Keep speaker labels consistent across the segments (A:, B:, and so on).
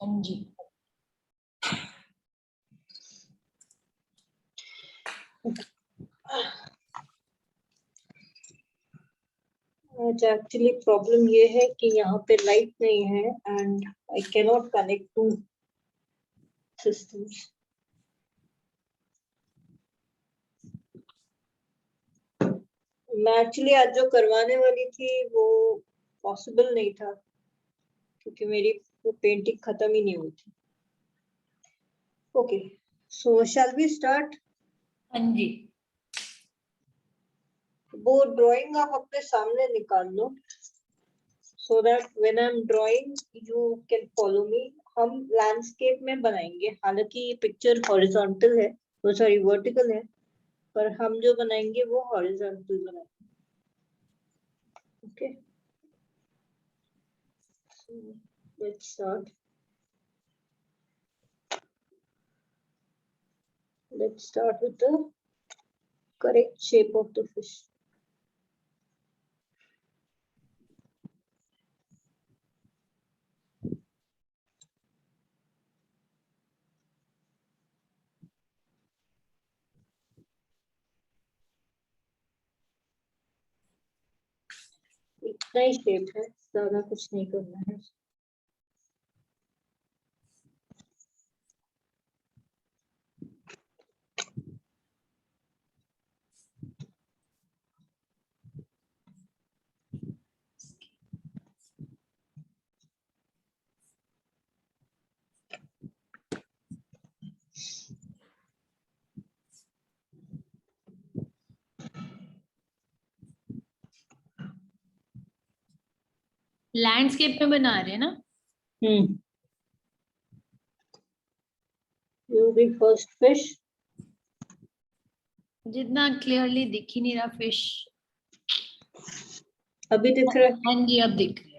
A: हाँ जी।
B: Actually problem ये है कि यहाँ पे लाइट नहीं है and I cannot connect to systems. मैं एक्चुअली आज जो करवाने वाली थी वो पॉसिबल नहीं था क्योंकि मेरी वो पेंटिंग खत्म ही नहीं हुई थी। Okay, so shall we start?
A: हाँ जी।
B: वो ड्राइंग आप अपने सामने निकाल लो so that when I'm drawing you can follow me। हम लैंडस्केप में बनाएंगे, हालांकि ये पिक्चर हॉरिजॉन्टल है, वो सॉरी वर्टिकल है, पर हम जो बनाएंगे वो हॉरिजॉन्टल बनाएंगे। Okay, let's start. Let's start with the correct shape of the fish. इतना ही शेप है, ज्यादा कुछ नहीं करना है।
A: लैंडस्केप में बना रहे हैं ना?
B: You be first fish.
A: जितना क्लियरली दिख ही नहीं रहा फिश।
B: अभी दिख रहा है?
A: हाँ जी, अब दिख रही है।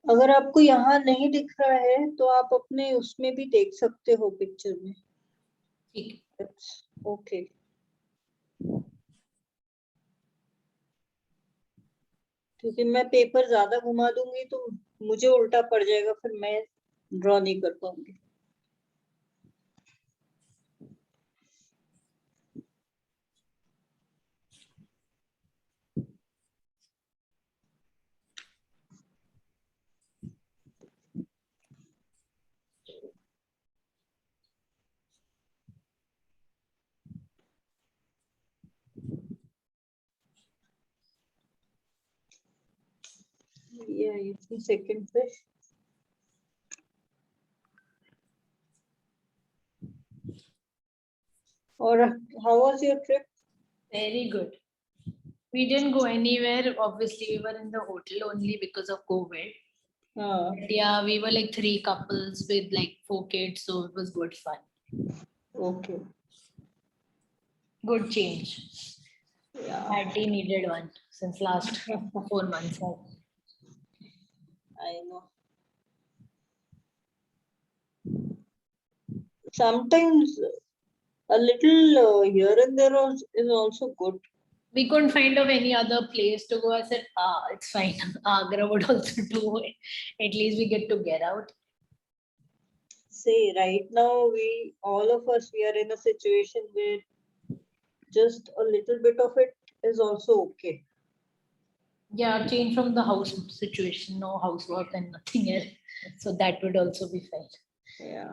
B: अगर आपको यहाँ नहीं दिख रहा है तो आप अपने उसमें भी देख सकते हो पिक्चर में।
A: ठीक है।
B: ओके, क्योंकि मैं पेपर ज्यादा घुमा दूंगी तो मुझे उल्टा पड़ जाएगा, फिर मैं ड्रॉ नहीं कर पाऊंगी। Yeah, it's the second fish. Or how was your trip?
A: Very good. We didn't go anywhere. Obviously, we were in the hotel only because of COVID. But yeah, we were like 3 couples with like 4 kids, so it was good fun.
B: Okay.
A: Good change.
B: Yeah.
A: Patty needed one since last 4 months.
B: I know. Sometimes a little here and there is also good.
A: We couldn't find of any other place to go. I said, it's fine. Agra would also do it. At least we get to get out.
B: See, right now all of us, we are in a situation where just a little bit of it is also okay.
A: Yeah, change from the house situation, no housework and nothing else. So that would also be fine.
B: Yeah.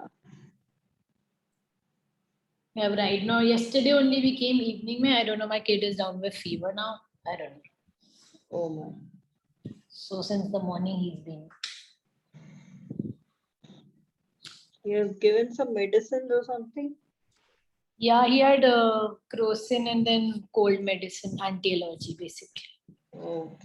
A: Yeah, right now, yesterday only we came evening. I don't know, my kid is down with fever now. I don't know.
B: Oh my.
A: So since the morning he's been.
B: You have given some medicine or something?
A: Yeah, he had crocin and then cold medicine, anti-allergy basically.
B: Oh.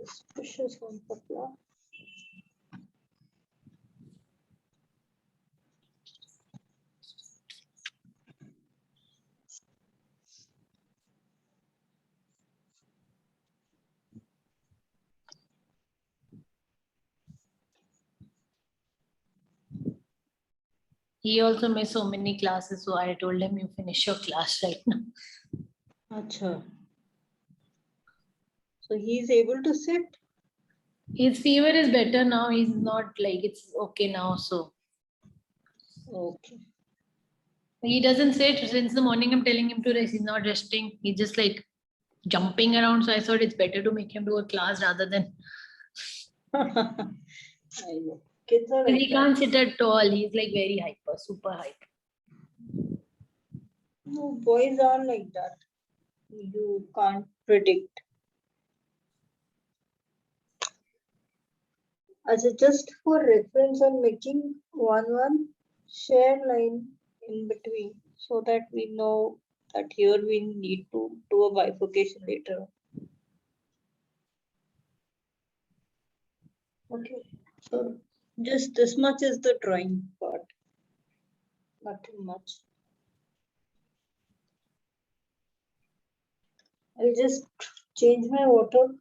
B: Suspicious one, Papla.
A: He also missed so many classes, so I told him you finish your class right now.
B: Acha. So he is able to sit?
A: His fever is better now. He's not like it's okay now. So
B: Okay.
A: he doesn't sit since the morning. I'm telling him to rest. He's not resting. He's just like jumping around. So I thought it's better to make him do a class rather than.
B: I know. Kids are like
A: He
B: that.
A: can't sit at all. He's like very hyper, super hyper.
B: No, boys are like that. You can't predict. As just for reference, I'm making one share line in between so that we know that here we need to do a bifurcation later. Okay, so just this much is the drawing part. Nothing much. I'll just change my water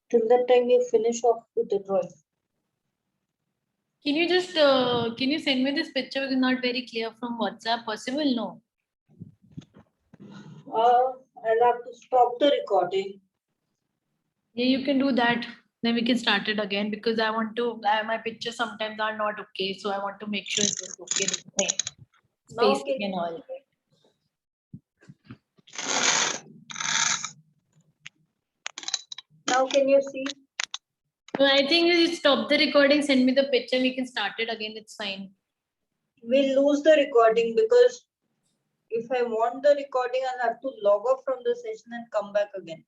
B: till the time you finish off with the drawing.
A: Can you just can you send me this picture? It's not very clear from WhatsApp. Possible? No.
B: I'll have to stop the recording.
A: Yeah, you can do that. Then we can start it again because I want to. My pictures sometimes are not okay, so I want to make sure it's okay. With my
B: Now
A: spacing and all.
B: Now can you see?
A: So I think you stop the recording. Send me the picture. We can start it again. It's fine.
B: We'll lose the recording because if I want the recording, I'll have to log off from the session and come back again.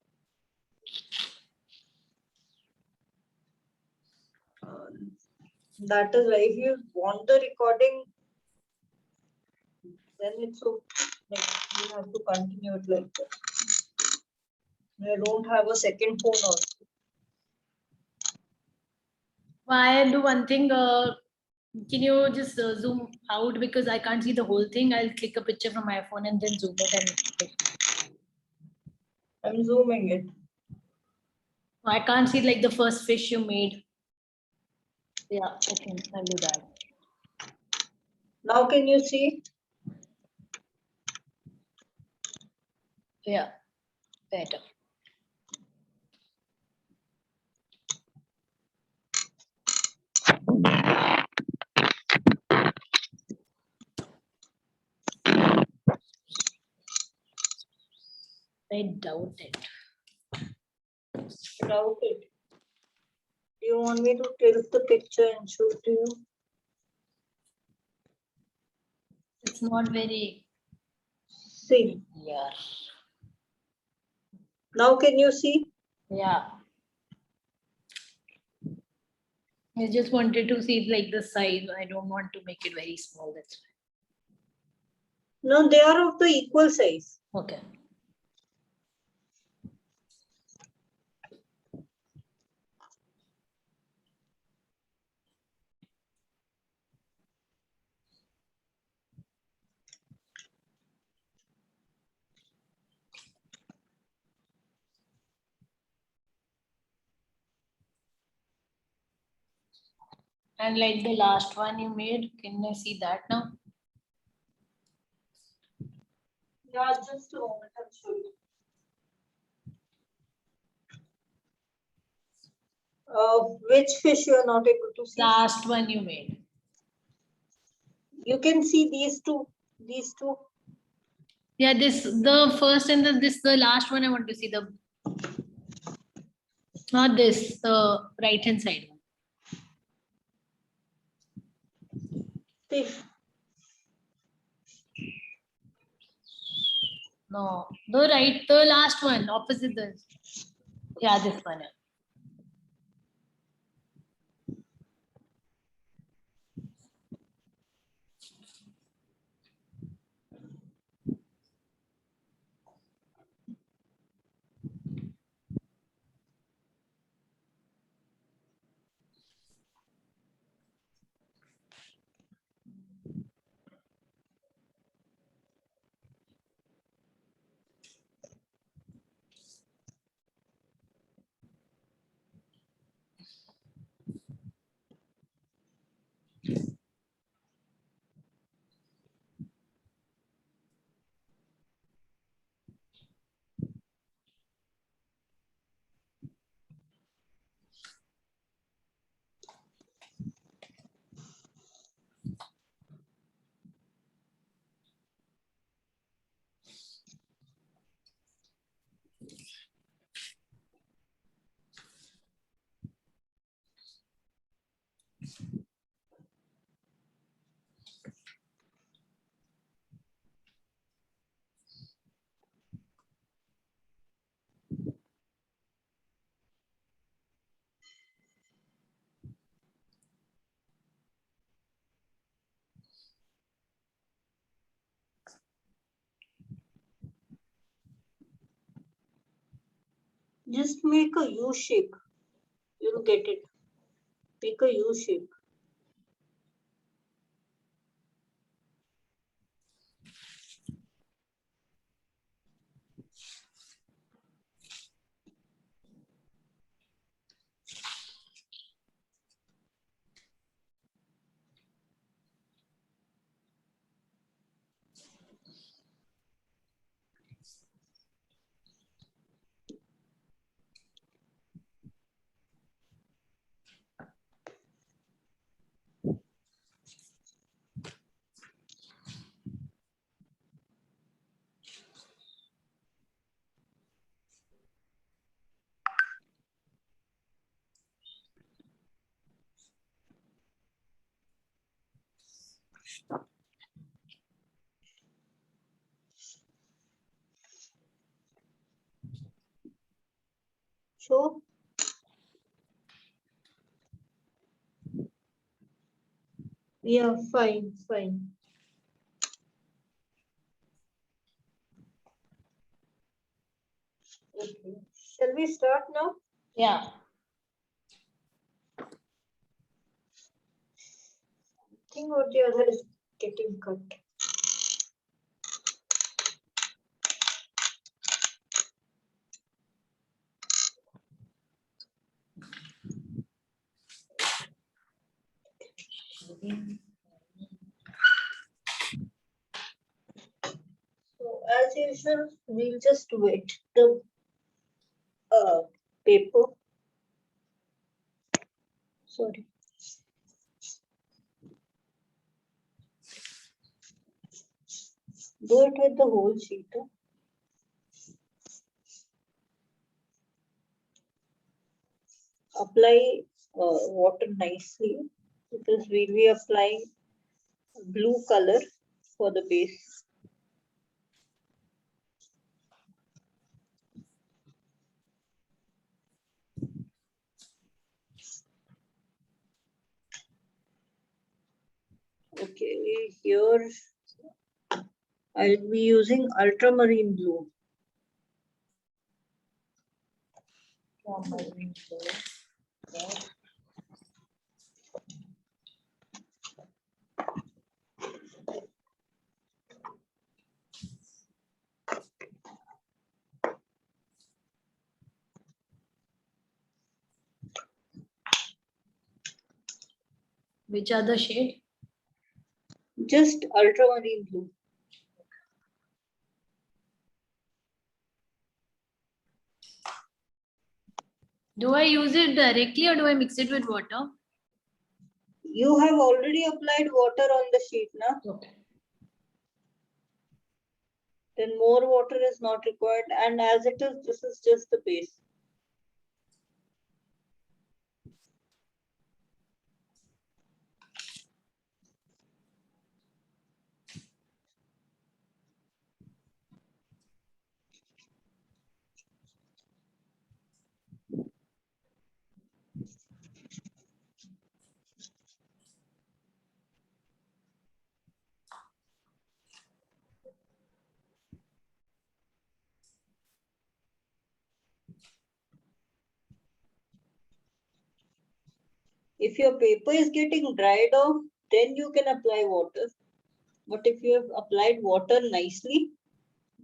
B: That is why if you want the recording, then it's so like you have to continue it like this. I don't have a second phone also.
A: I'll do one thing. Can you just zoom out because I can't see the whole thing? I'll click a picture from my phone and then zoom it and.
B: I'm zooming it.
A: I can't see like the first fish you made. Yeah, okay, I'll do that.
B: Now can you see?
A: Yeah, better. I doubt it.
B: Doubt it. Do you want me to tilt the picture and show to you?
A: It's not very
B: See.
A: clear.
B: Now can you see?
A: Yeah. I just wanted to see like the size. I don't want to make it very small. That's
B: No, they are of the equal size.
A: why. Okay. And like the last one you made, can I see that now?
B: Yeah, just a moment, I'll show you. Which fish you are not able to see?
A: Last one you made.
B: You can see these two. These two.
A: Yeah, this the first and the last one I want to see the not this the right hand side one.
B: See.
A: No, the last one opposite this. Yeah, this one.
B: Just make a U shape. You'll get it. Make a U shape. So, yeah, fine. Okay. Shall we start now?
A: Yeah.
B: Thing or the other is getting cut. So as usual, we'll just wet the paper. Sorry. Do it with the whole sheet. Apply water nicely because we'll be applying blue color for the base. Okay, here I'll be using ultramarine blue.
A: Ultramarine blue. Okay. Which other shade?
B: Just ultramarine blue.
A: Do I use it directly or do I mix it with water?
B: You have already applied water on the sheet, na?
A: Okay.
B: Then more water is not required, and as it is, this is just the base. If your paper is getting dried off, then you can apply water. But if you have applied water nicely,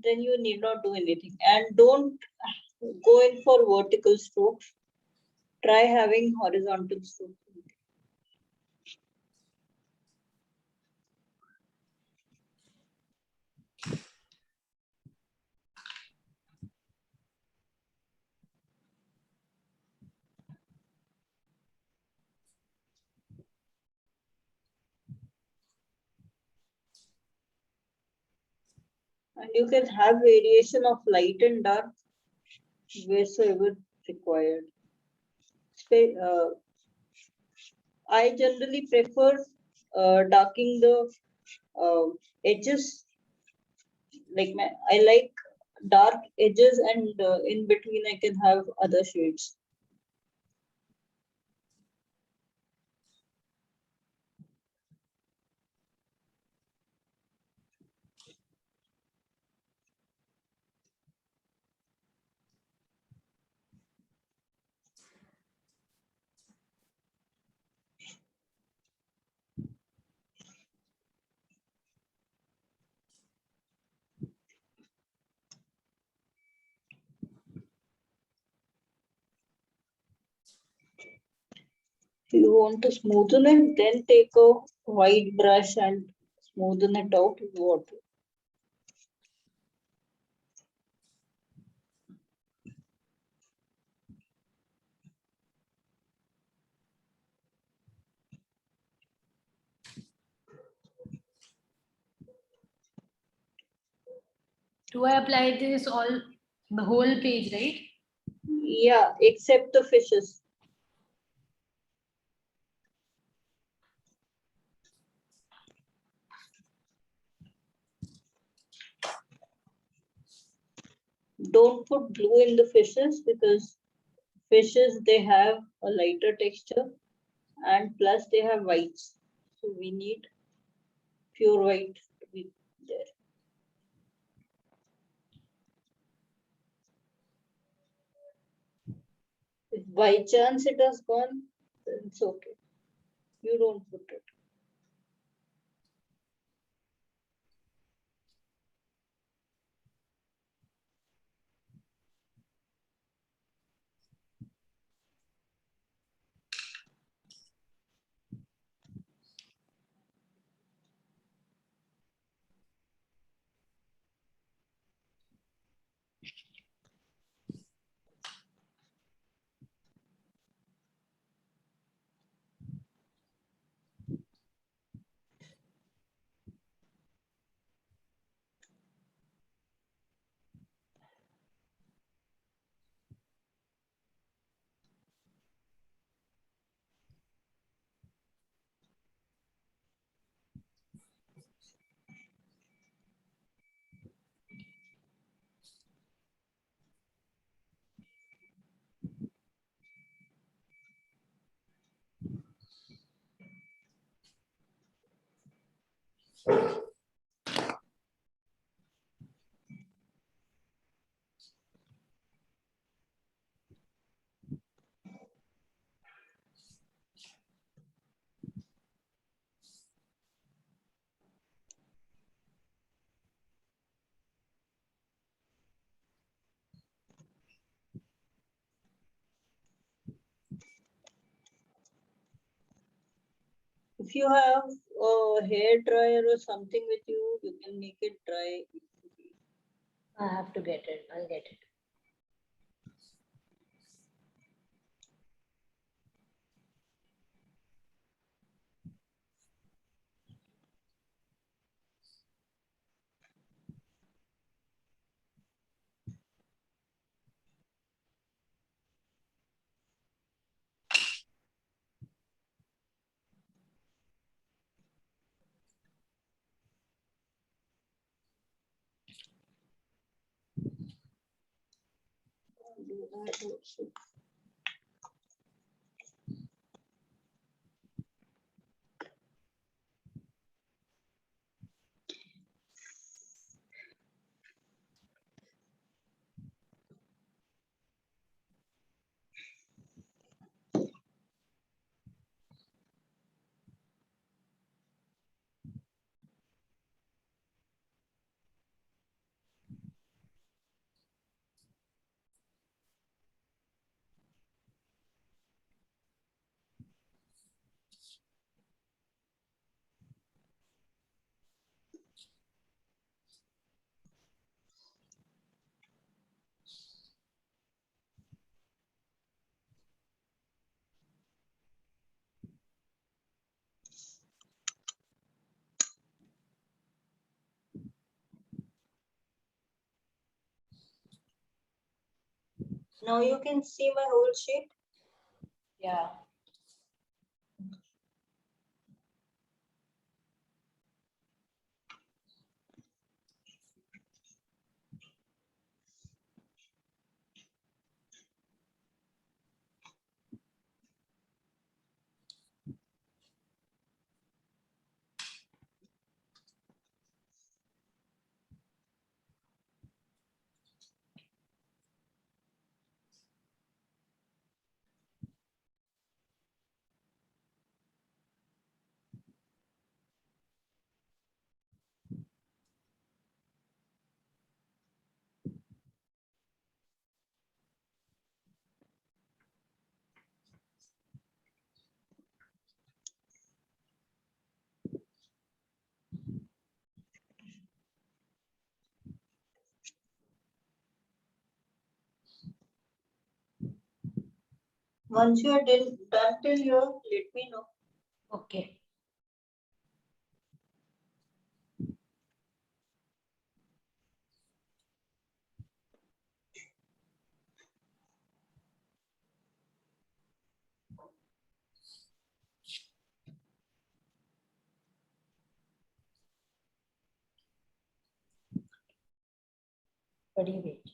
B: then you need not do anything. And don't go in for vertical strokes. Try having horizontal strokes. And you can have variation of light and dark wheresoever required. I generally prefer darking the edges. I like dark edges, and in between I can have other shades. you want to smoothen it, then take a white brush and smoothen it out with water.
A: Do I apply this all the whole page, right?
B: Yeah, except the fishes. Don't put blue in the fishes because fishes, they have a lighter texture and plus they have whites. So we need pure white to be there. If by chance it has gone, then it's okay. You don't put it. If you have a hair dryer or something with you, you can make it dry.
A: I have to get it. I'll get it.
B: Do that also. Now you can see my whole sheet.
A: Yeah.
B: Once you are done till here, let me know.
A: Okay. Body weight.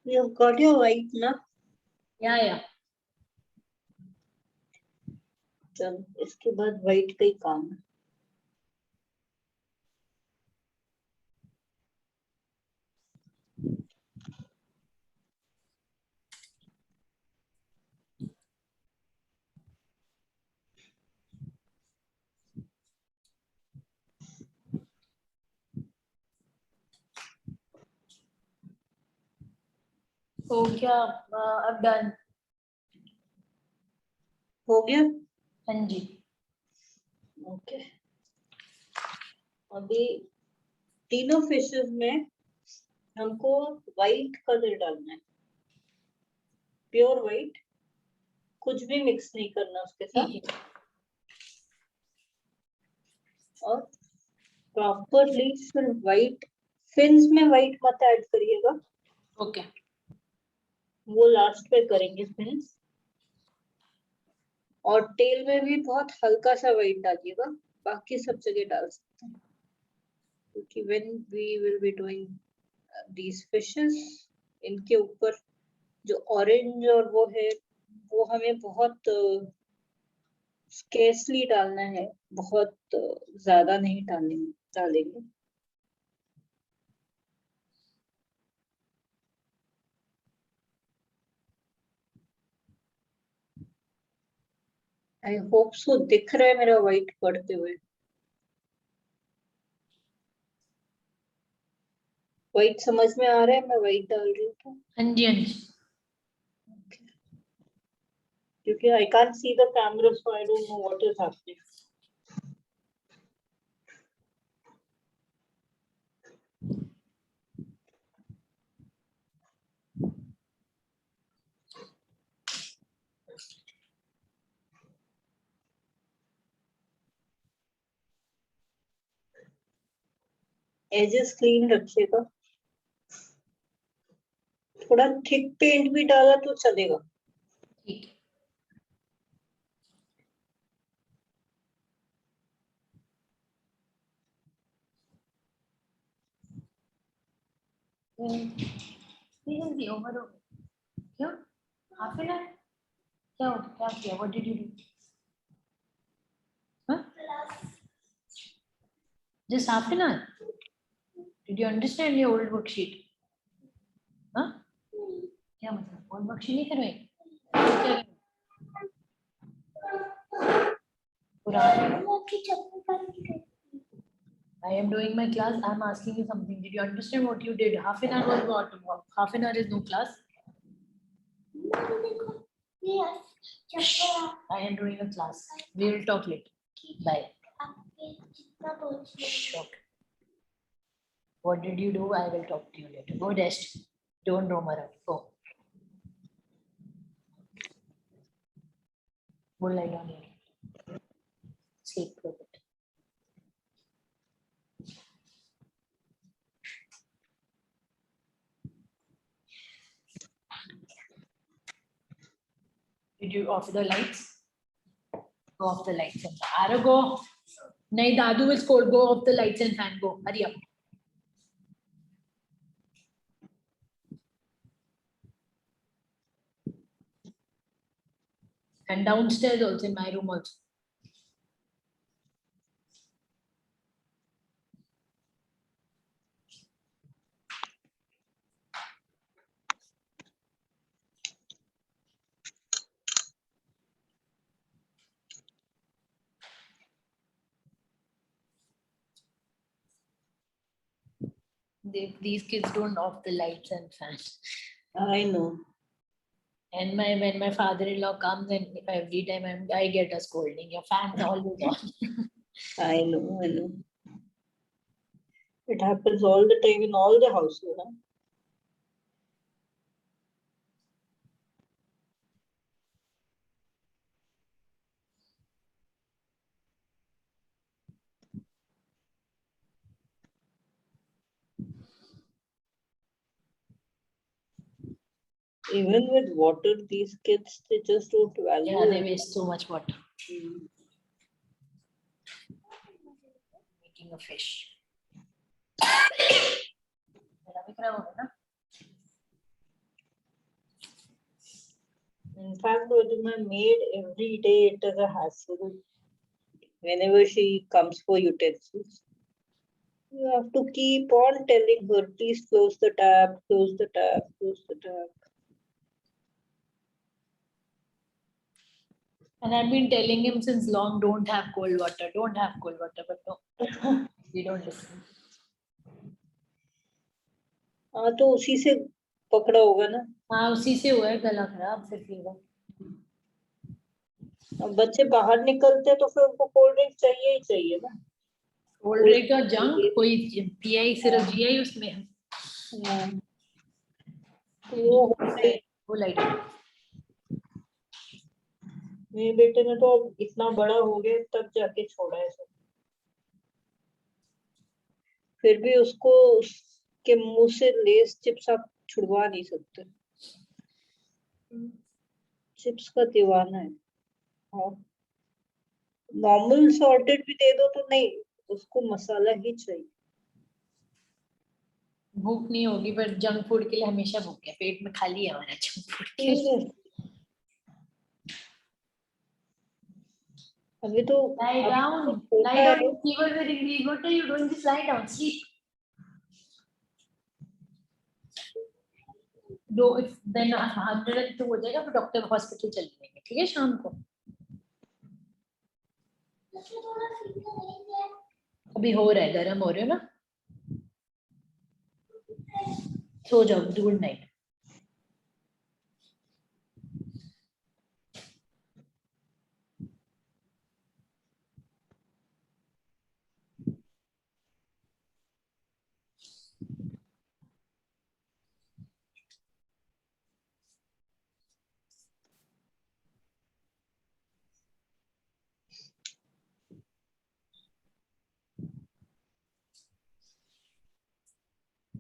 B: You've got your white ना?
A: Yeah.
B: चल इसके बाद white का ही काम है.
A: हो गया. अब डन.
B: हो गया?
A: हाँ जी.
B: ओके. अभी तीनों फिशेस में हमको व्हाइट कलर डालना है. Pure white. कुछ भी मिक्स नहीं करना उसके साथ.
A: ठीक है.
B: और प्रॉपरली सिर्फ व्हाइट. फिन्स में व्हाइट मत ऐड करिएगा.
A: ओके.
B: वो लास्ट पे करेंगे फिन्स. और टेल में भी बहुत हल्का सा व्हाइट डालिएगा. बाकी सब जगह डाल सकते हैं क्योंकि when we will be doing these fishes इनके ऊपर जो ऑरेंज और वो है वो हमें बहुत स्केर्सली डालना है. बहुत ज्यादा नहीं डालेंगे. आई होप सो दिख रहा है मेरा व्हाइट पड़ते हुए. व्हाइट समझ में आ रहा है. मैं व्हाइट डाल रही हूँ तो
A: हाँ जी.
B: क्योंकि I can't see the camera so I don't know what is happening. Edges clean रखिएगा. थोड़ा थिक पेंट भी डाला तो चलेगा.
A: ठीक है. Seriously, over. क्यों? Half an hour? क्या किया? What did you do? Huh? Just half an hour? Did you understand your old worksheet? Huh? क्या मतलब? Old worksheet नहीं करवाई? क्या? पुरानी? I am doing my class. I am asking you something. Did you understand what you did? Half an hour was what? Half an hour is no class.
C: Yes.
A: I am doing a class. We will talk later. Bye. Shh, okay. What did you do? I will talk to you later. Go rest. Don't roam around. Go. Go lie down here. Sleep for a bit. Did you off the lights? Go off the lights and Ara go. Nahi, Dadu will scold. Go off the lights and fan. Go. Hurry up. And downstairs also, in my room also. These kids don't off the lights and fans.
B: I know.
A: And when my father-in-law comes, and every time I get a scolding. Your fans are always on.
B: I know. It happens all the time in all the houses. Huh? Even with water, these kids, they just don't value
A: Yeah, they
B: it.
A: waste so much water.
B: Mm.
A: Making a fish.
B: In fact, with my maid, every day it is a hassle. Whenever she comes for utensils, you have to keep on telling her, please close the tap, close the tap, close the tap.
A: And I've been telling him since long, don't have cold water, don't have cold water, but no, we don't listen.
B: हाँ तो उसी से पकड़ा होगा ना.
A: हाँ उसी से हुआ है गला खराब फिर फीवर.
B: अब बच्चे बाहर निकलते तो फिर उनको कोल्ड ड्रिंक चाहिए ही चाहिए ना.
A: कोल्ड ड्रिंक का जंक कोई पीआई सिर्फ जीआई उसमें है. वो लाइट.
B: मेरे बेटे ने तो अब इतना बड़ा हो गया तब जाके छोड़ा है सब. फिर भी उसको उसके मुंह से लेस चिप्स आप छुड़वा नहीं सकते. चिप्स का दीवाना है. नॉर्मल सॉर्टेड भी दे दो तो नहीं, उसको मसाला ही चाहिए.
A: भूख नहीं होगी पर जंक फूड के लिए हमेशा भूख है. पेट में खाली है हमारा जंक फूड के लिए.
B: अभी तो
A: lie down. Fever will increase. What are you doing? Just lie down. Sleep. दो then 102 हो जाएगा फिर डॉक्टर हॉस्पिटल चले जाएंगे. ठीक है शाम को. अभी हो रहा है गर्म हो रहे हो ना. सो जाओ. Good night.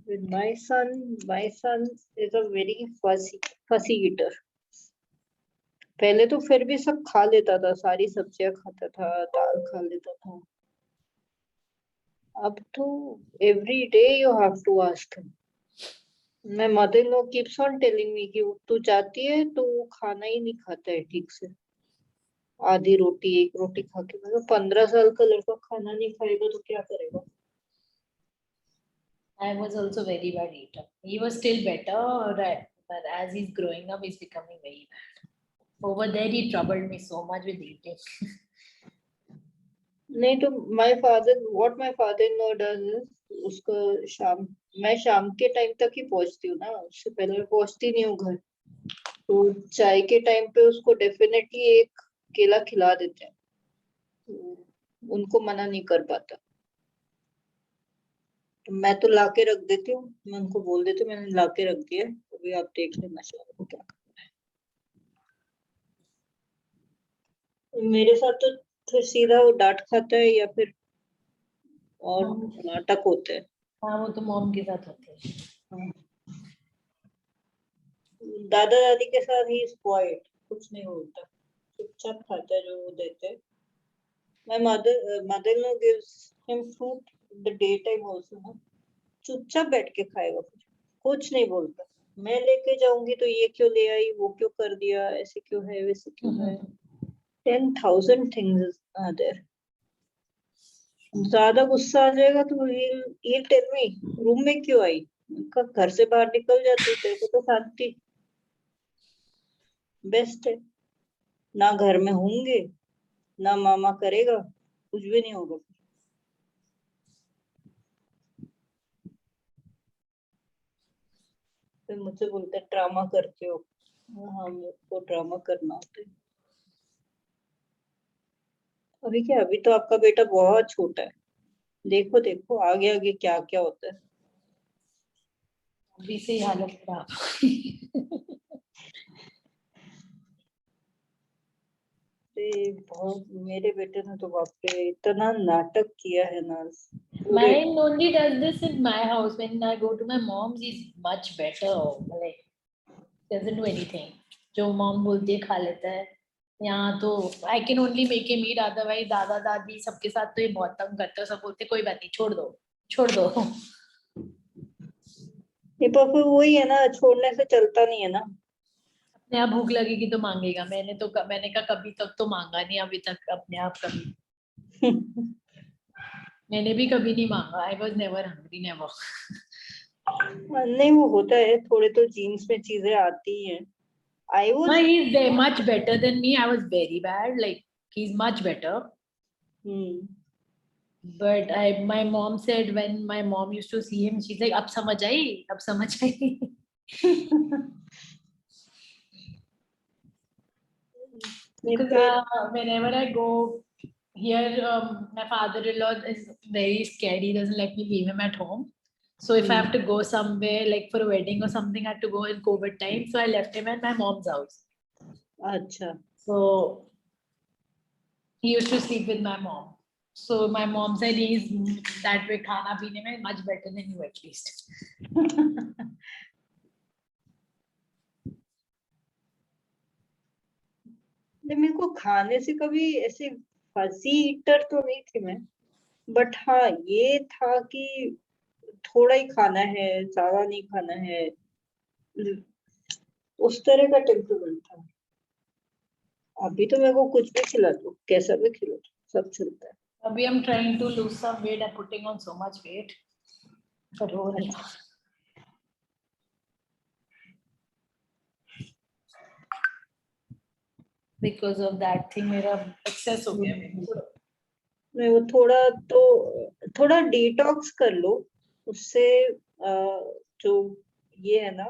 B: With my son is a very fussy eater. पहले तो फिर भी सब खा लेता था, सारी सब्जियां खाता था, दाल खा लेता था. अब तो every day you have to ask him. My mother-in-law keeps on telling me कि तू जाती है तो वो खाना ही नहीं खाता है ठीक से, आधी रोटी एक रोटी खा के। मतलब 15 साल का लड़का खाना नहीं खाएगा तो क्या करेगा?
A: I was also very bad eater. He was still better, right? But as he's growing up, he's becoming very bad. Over there, he troubled me so much with eating.
B: नहीं तो what my father-in-law does is, उसको मैं शाम के time तक ही पहुंचती हूँ ना, उससे पहले मैं पहुंचती नहीं हूँ घर। तो चाय के टाइम पे उसको डेफिनेटली एक केला खिला देते हैं, तो उनको मना नहीं कर पाता। तो मैं तो ला के रख देती हूँ, मैं उनको बोल देती हूँ मैंने ला के रख दिया है, अभी आप देख लेना शाम को क्या। मेरे साथ तो फिर सीधा वो डांट खाता है या फिर और नाटक होते हैं।
A: हाँ, वो तो मॉम के साथ होते हैं।
B: हाँ। दादा दादी के साथ ही स्पॉइल्ड, कुछ नहीं बोलता, चुपचाप खाता है जो वो देते हैं। My mother-in-law gives him fruit the daytime also ना, चुपचाप बैठ के खाएगा, फिर कुछ नहीं बोलता। मैं लेके जाऊंगी तो ये क्यों ले आई, वो क्यों कर दिया, ऐसे क्यों है, वैसे क्यों है। 10,000 things are there. ज्यादा गुस्सा आ जाएगा तो he'll tell me रूम में क्यों आई, उनका घर से बाहर निकल जाती, तेरे को तो शांति बेस्ट है। ना घर में होंगे ना मामा करेगा, कुछ भी नहीं होगा। फिर मुझसे बोलते ड्रामा करते हो। हाँ, मेरे को ड्रामा करना होता है। अभी क्या, अभी तो आपका बेटा बहुत छोटा है, देखो देखो आगे आगे क्या क्या होता है।
A: अभी से ही हालत खराब।
B: बहुत, मेरे बेटे ने तो बाप रे इतना नाटक किया है ना।
A: Mine only does this in my house. When I go to my mom's, he's much better. Like doesn't do anything. जो मॉम बोलती है खा लेता है। यहाँ तो I can only make him eat. Otherwise दादा दादी सबके साथ तो ये बहुत तंग करते हैं। सब बोलते कोई बात नहीं, छोड़ दो छोड़ दो।
B: ये पर फिर वही है ना, छोड़ने से चलता नहीं है ना।
A: अपने आप भूख लगेगी तो मांगेगा। मैंने कहा कभी तक तो मांगा नहीं अभी तक अपने आप कभी। मैंने भी कभी नहीं मांगा। I was never hungry, never.
B: नहीं वो होता है, थोड़े तो जीन्स में चीजें आती हैं। आई
A: No,
B: was
A: he's very much better than me. I was very bad. Like he's much better. But my mom said when my mom used to see him, she's like, "अब समझ आई, अब समझ आई." Because whenever I go here, my father-in-law is very scared. He doesn't let me leave him at home. So if I have to go somewhere, like for a wedding or something, I had to go in COVID time. So I left him at my mom's house.
B: अच्छा,
A: So he used to sleep with my mom. So my mom said he's that way khana peene mein much better than you at least.
B: मेरे को खाने से कभी ऐसे fuzzy eater तो नहीं थी मैं, बट हाँ ये था कि थोड़ा ही खाना है, ज्यादा नहीं खाना है, उस तरह का टेम्परमेंट था। अभी तो मेरे को कुछ भी खिला दो, कैसा भी खिला दो, सब चलता है।
A: Abhi I'm trying to lose some weight. I'm putting on so much weight. But हो नहीं रहा. Because of that thing, मेरा excess हो गया मेरे को.
B: नहीं वो थोड़ा डिटॉक्स कर लो, उससे जो ये है ना,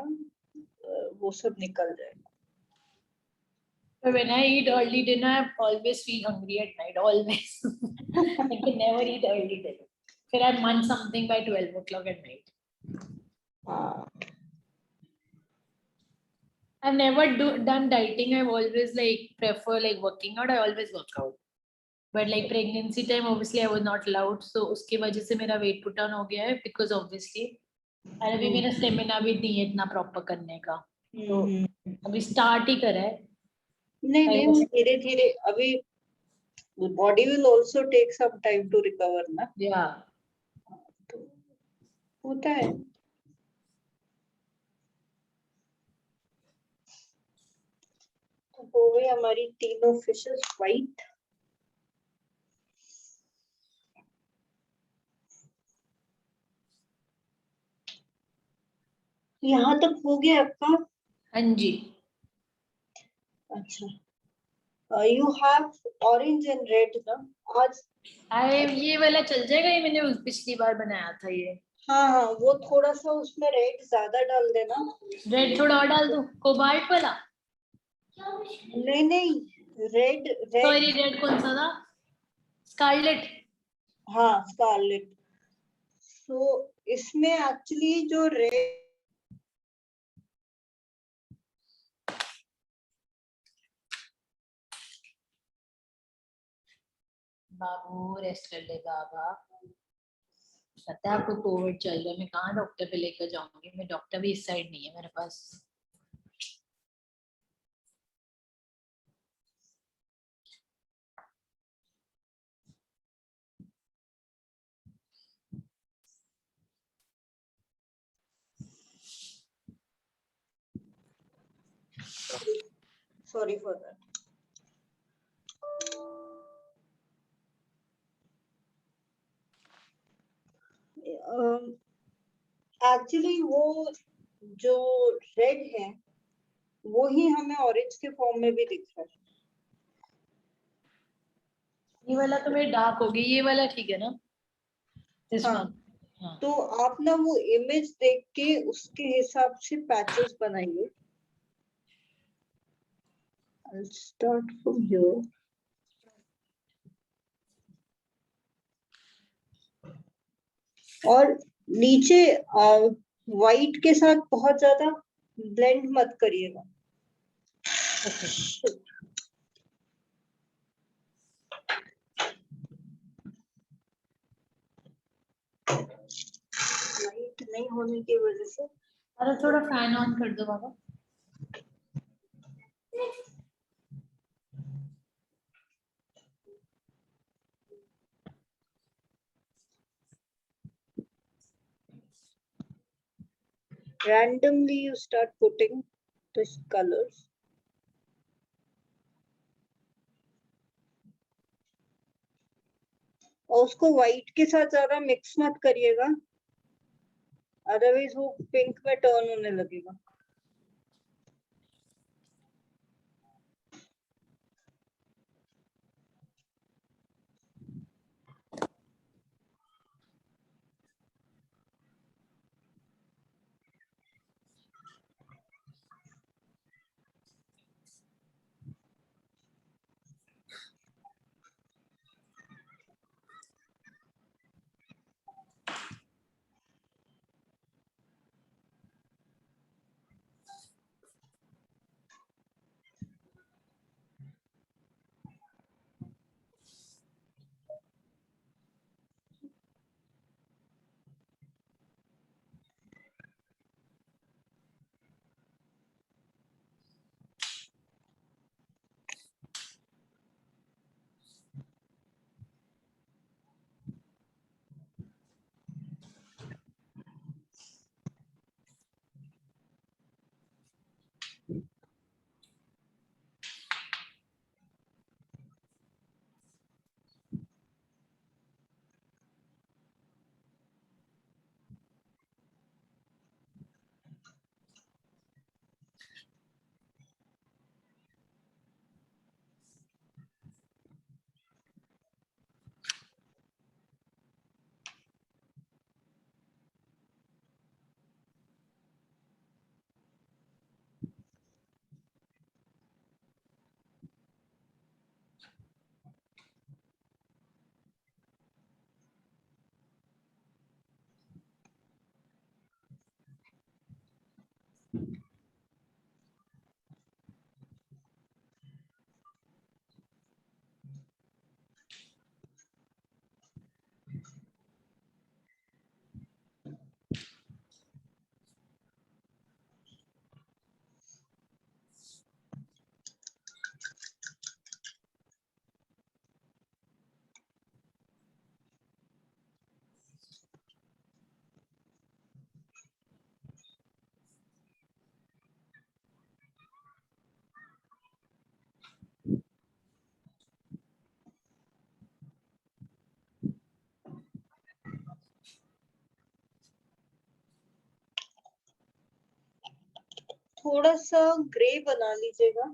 B: वो सब निकल जाएगा।
A: But when I eat early dinner, I always feel hungry at night. Always. I can never eat early dinner. Then I munch something by 12 o'clock at night.
B: हाँ,
A: I've never done dieting. I've always like prefer like working out. I always work out. But like pregnancy time, obviously I was not allowed. So उसके वजह से मेरा weight put on हो गया है because obviously और अभी मेरा stamina भी नहीं है इतना proper करने का. तो अभी start ही करा है.
B: नहीं नहीं धीरे धीरे, अभी body will also take some time to recover ना।
A: Yeah.
B: तो होता है। हो गई हमारी तीनों फिशेस व्हाइट। यहाँ तक हो गया आपका?
A: हाँ जी।
B: अच्छा, you have orange and red ना आज?
A: ये वाला चल जाएगा, ये मैंने पिछली बार बनाया था ये।
B: हाँ हाँ, वो थोड़ा सा उसमें रेड ज्यादा डाल देना।
A: रेड थोड़ा और डाल दो, कोबाल्ट वाला।
B: नहीं नहीं, रेड रेड।
A: सॉरी, रेड कौन सा था? स्कारलेट।
B: हाँ स्कारलेट। तो इसमें एक्चुअली जो रेड,
A: बाबू रेस्ट कर ले बाबा। पता है आपको कोविड चल रहा है, मैं कहाँ डॉक्टर पे लेकर जाऊंगी, मैं डॉक्टर भी इस साइड नहीं है मेरे पास।
B: Sorry for that. एक्चुअली वो जो रेड है वो ही हमें ऑरेंज के फॉर्म में भी दिख रहा है।
A: ये वाला तो मेरी डार्क होगी, ये वाला ठीक है ना? दिस
B: हाँ,
A: वन। हाँ।
B: तो आप ना वो इमेज देख के उसके हिसाब से पैचेस बनाइए। I'll start from here. और नीचे व्हाइट के साथ बहुत ज्यादा ब्लेंड मत करिएगा। लाइट नहीं होने की वजह से।
A: अरे थोड़ा फैन ऑन कर दो बाबा।
B: Randomly you start putting the colors. और उसको व्हाइट के साथ ज्यादा मिक्स मत करिएगा, अदरवाइज वो पिंक में टर्न होने लगेगा। थोड़ा सा ग्रे बना लीजिएगा।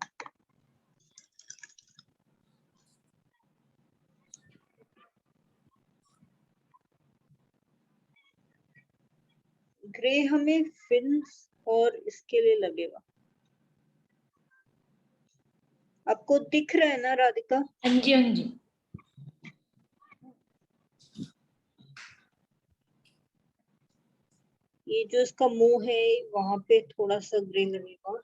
B: ग्रे हमें फिन्स और इसके लिए लगेगा। आपको दिख रहा है ना राधिका?
A: हाँ जी, हाँ जी।
B: ये जो इसका मुंह है वहां पे थोड़ा सा ग्रे लगेगा,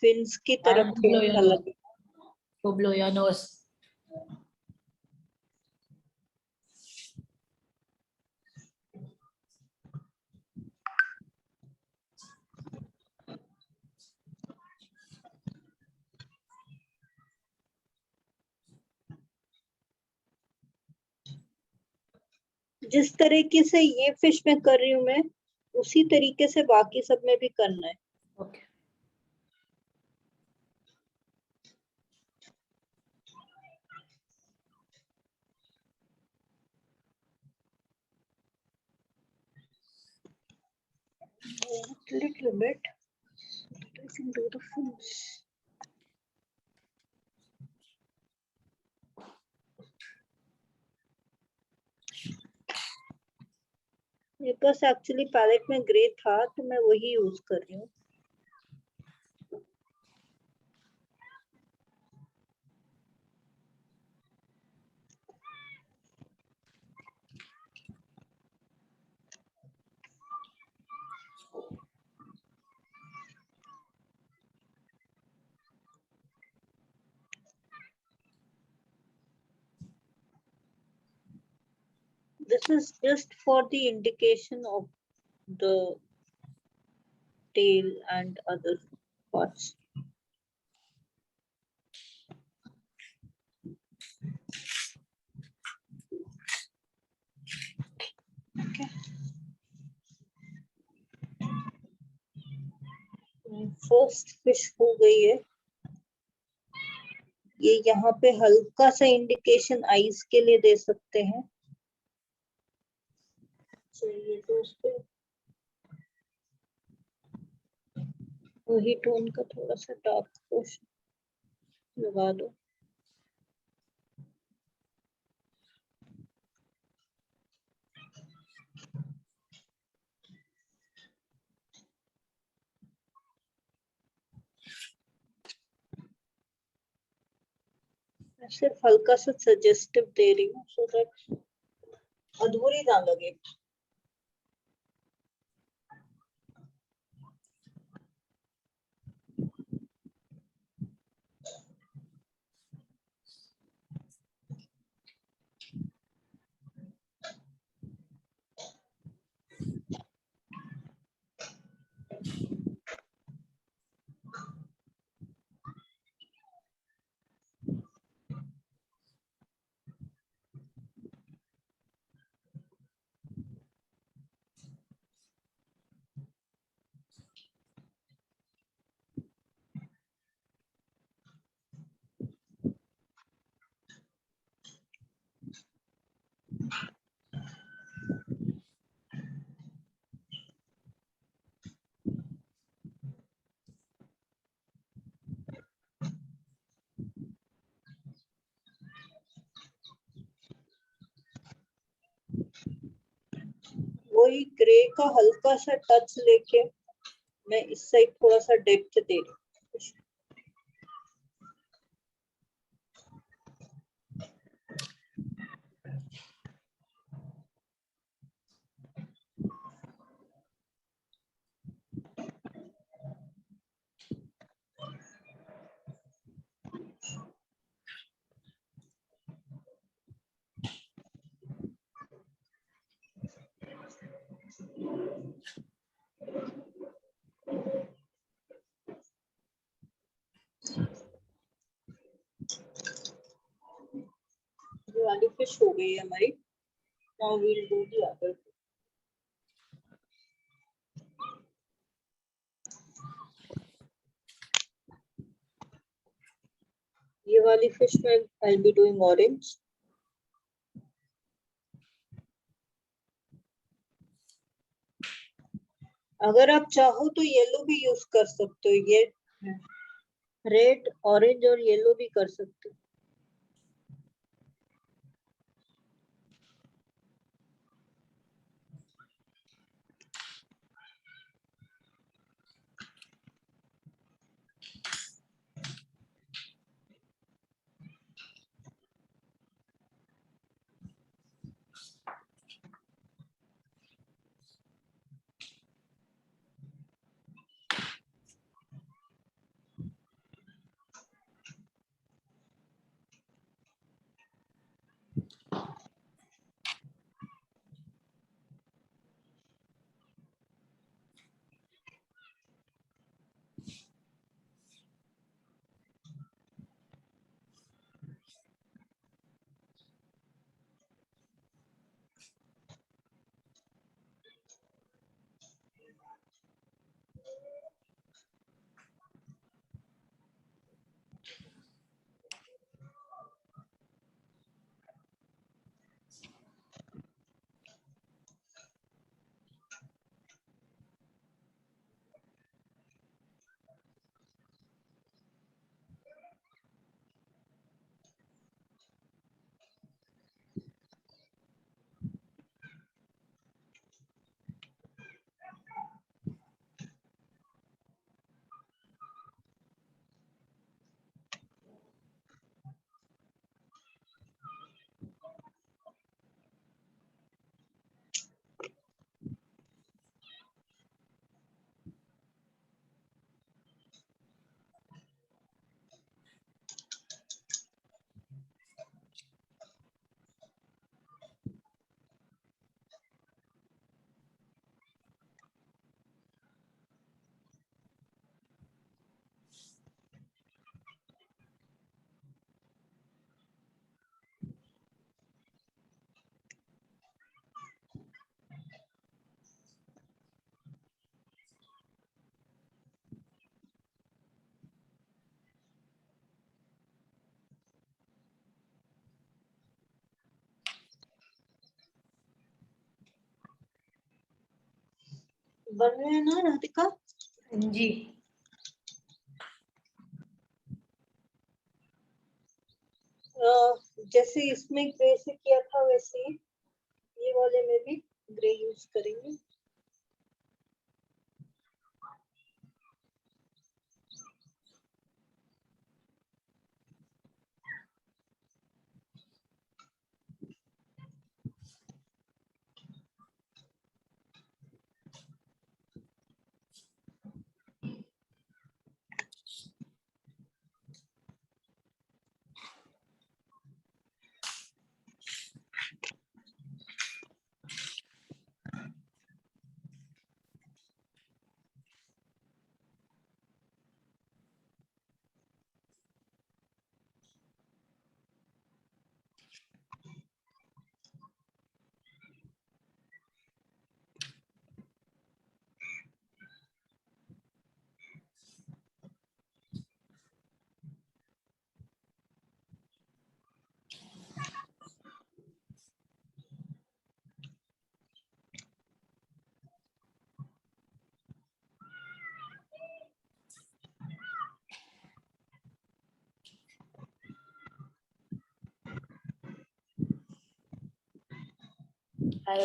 B: फिन्स की तरफ
A: blow your
B: थोड़ा
A: nose.
B: लगेगा।
A: Go blow your nose.
B: जिस तरीके से ये फिश में कर रही हूँ मैं, उसी तरीके से बाकी सब में भी करना है।
A: Okay.
B: A little bit. I can do the fins. मेरे पास एक्चुअली पैलेट में ग्रे था तो मैं वही यूज कर रही हूँ। This is just for the indication of the tail and other parts. Okay. First fish हो गई है। ये यहाँ पे हल्का सा इंडिकेशन आईज के लिए दे सकते हैं। चलिए तो उस पे वही टोन का थोड़ा सा डार्क पोर्शन लगा दो। मैं सिर्फ हल्का सा सजेस्टिव दे रही हूँ सो दैट अधूरी ना लगे। वही ग्रे का हल्का सा टच लेके मैं इस साइड थोड़ा सा डेप्थ दे रही हूँ। ये वाली फिश हो गई है हमारी। Now we will do the other. ये वाली फिश में I will be doing orange. अगर आप चाहो तो येलो भी यूज कर सकते हो, ये रेड ऑरेंज और येलो भी कर सकते हो। बन रहे हैं ना राधिका?
A: जी।
B: जैसे इसमें ग्रे से किया था वैसे ही ये वाले में भी ग्रे यूज करेंगे।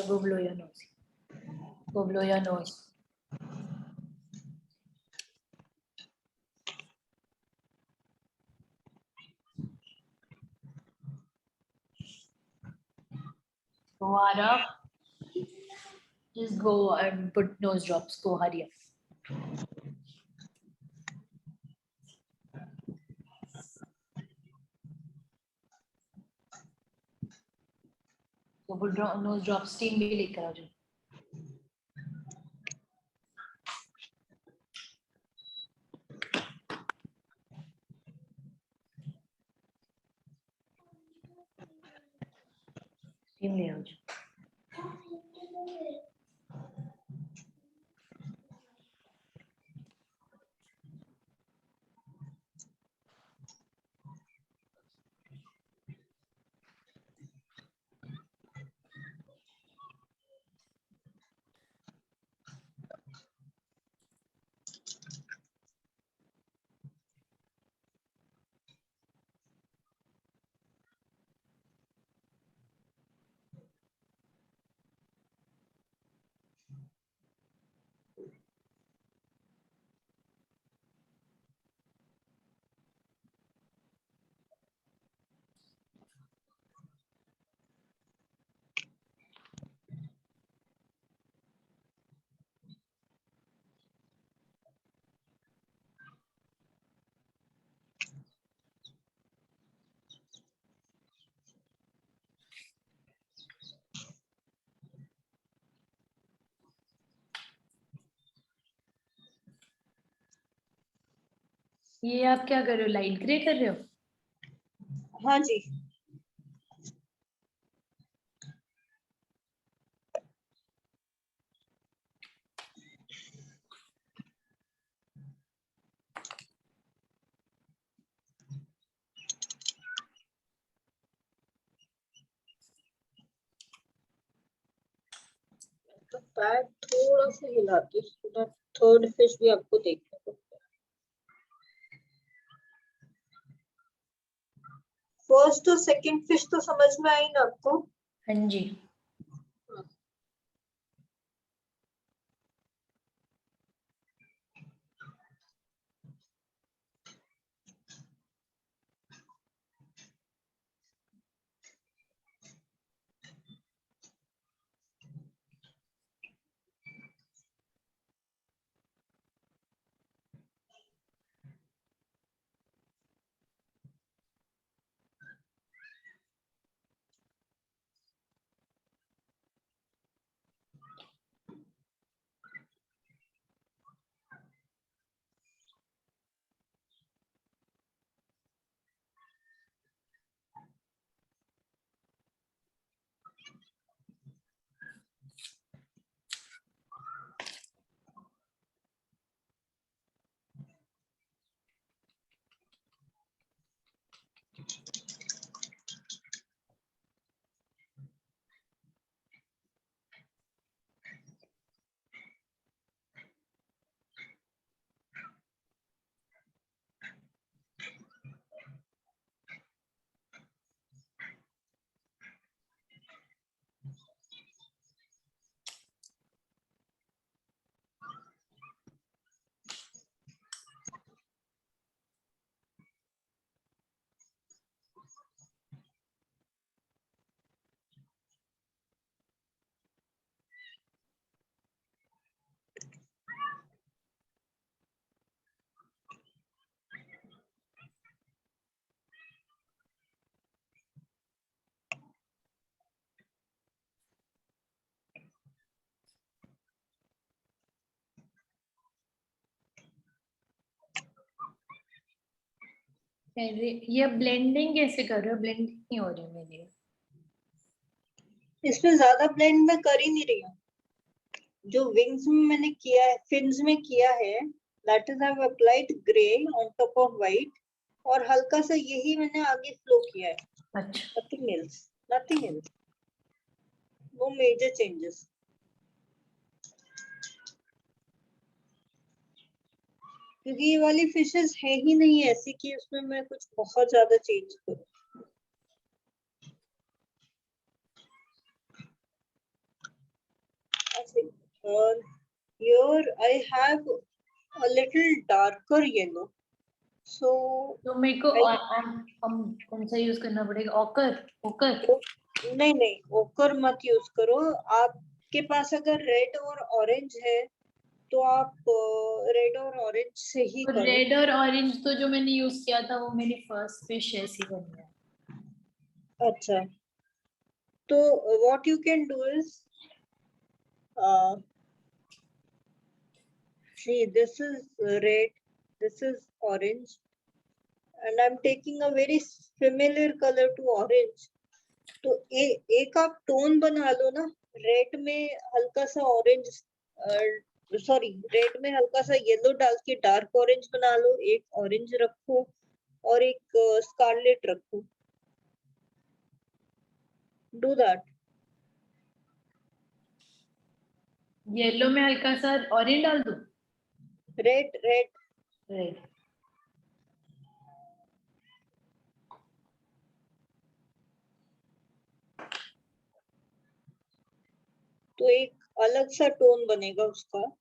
A: Go blow your nose. Go blow your nose. Go Arav. Just go and put nose drops. Go, hurry up. Go put nose drops. Steam भी लेकर आ जाओ. Steam ले आओ जाओ. ये आप क्या कर रहे हो, लाइट ग्रे कर रहे हो?
B: हाँ जी, तो पैड थोड़ा सा हिलाती हूँ, थर्ड फिश भी आपको देखने को। फर्स्ट और सेकंड फिश तो समझ में आई ना आपको?
A: हाँ जी। अरे ये ब्लेंडिंग कैसे कर रहे हो? ब्लेंडिंग नहीं हो रही मेरी।
B: इसमें ज्यादा ब्लेंड मैं कर ही नहीं रही हूँ। जो विंग्स में मैंने किया है, फिन्स में किया है, that is I have applied grey on top of white, और हल्का सा यही मैंने आगे फ्लो किया है।
A: अच्छा।
B: Nothing else, nothing else, no major changes. क्योंकि ये वाली फिशेस है ही नहीं ऐसी कि उसमें मैं कुछ बहुत ज्यादा चेंज करूं। Here I have a little darker yellow, so
A: तो मेरे को
B: I
A: हम कौन सा यूज करना पड़ेगा? ओकर? ओकर?
B: नहीं नहीं, ओकर मत यूज करो। आपके पास अगर रेड और ऑरेंज है तो आप रेड और ऑरेंज से ही करो।
A: रेड और ऑरेंज तो जो मैंने यूज किया था वो मेरी फर्स्ट फिश ऐसी बनी है।
B: अच्छा, तो what you can do is, see, this is red, this is orange, and I'm taking a very similar color to orange. तो एक आप टोन बना लो ना, रेड में हल्का सा ऑरेंज, सॉरी, रेड में हल्का सा येलो डाल के डार्क ऑरेंज बना लो, एक ऑरेंज रखो और एक स्कारलेट रखो। Do that.
A: येलो में हल्का सा ऑरेंज डाल दूं?
B: Red red,
A: red.
B: तो एक अलग सा टोन बनेगा उसका।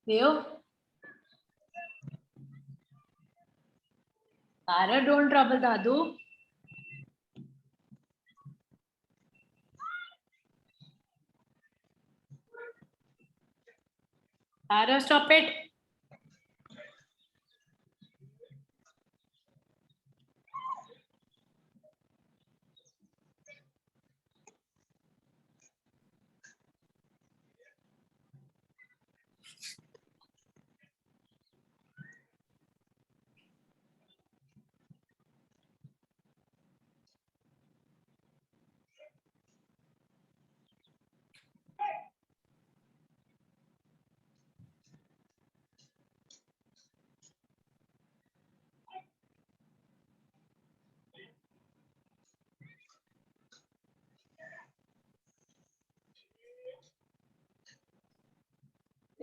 A: Leo? Tara, don't trouble Dadu. Tara, stop it.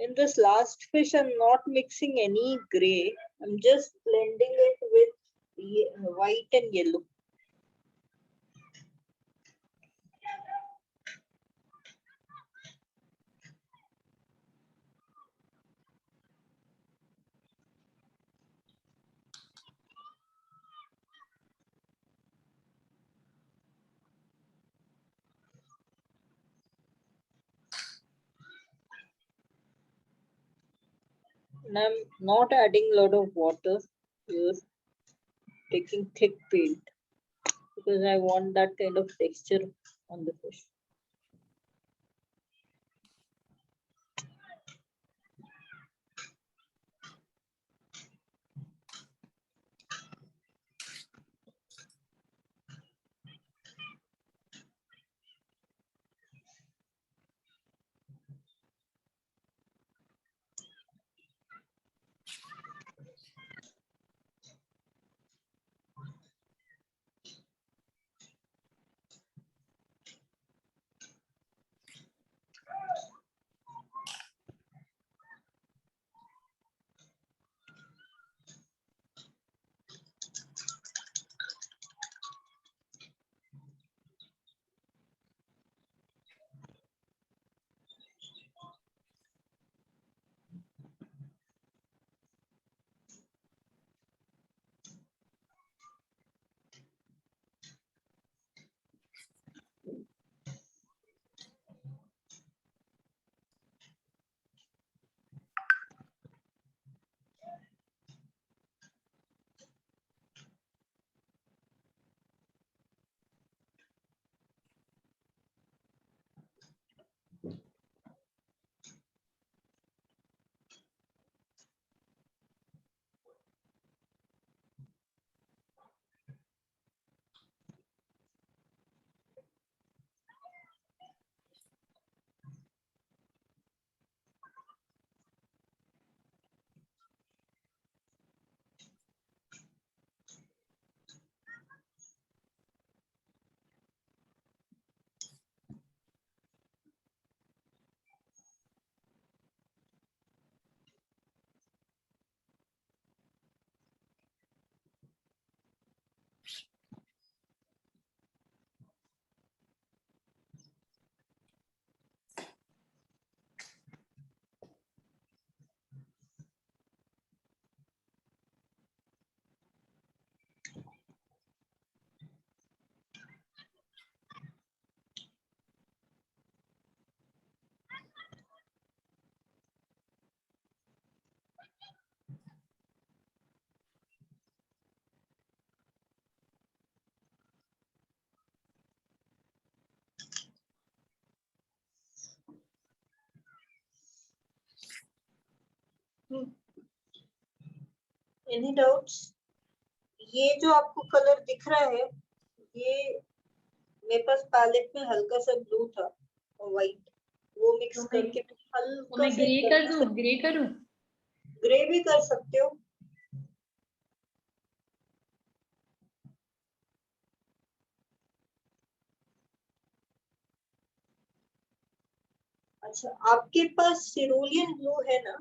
B: In this last fish, I'm not mixing any gray. I'm just blending it with white and yellow. And I'm not adding a lot of water here, taking thick paint because I want that kind of texture on the fish. Any doubts? ये जो आपको colour दिख रहा है, ये मेरे पास palette में हल्का सा ब्लू था और व्हाइट, वो मिक्स करके हल्का
A: मैं
B: से
A: ग्रे कर दूं, ग्रे करूं?
B: ग्रे भी कर सकते हो। अच्छा, आपके पास सिरोलियन ब्लू है ना?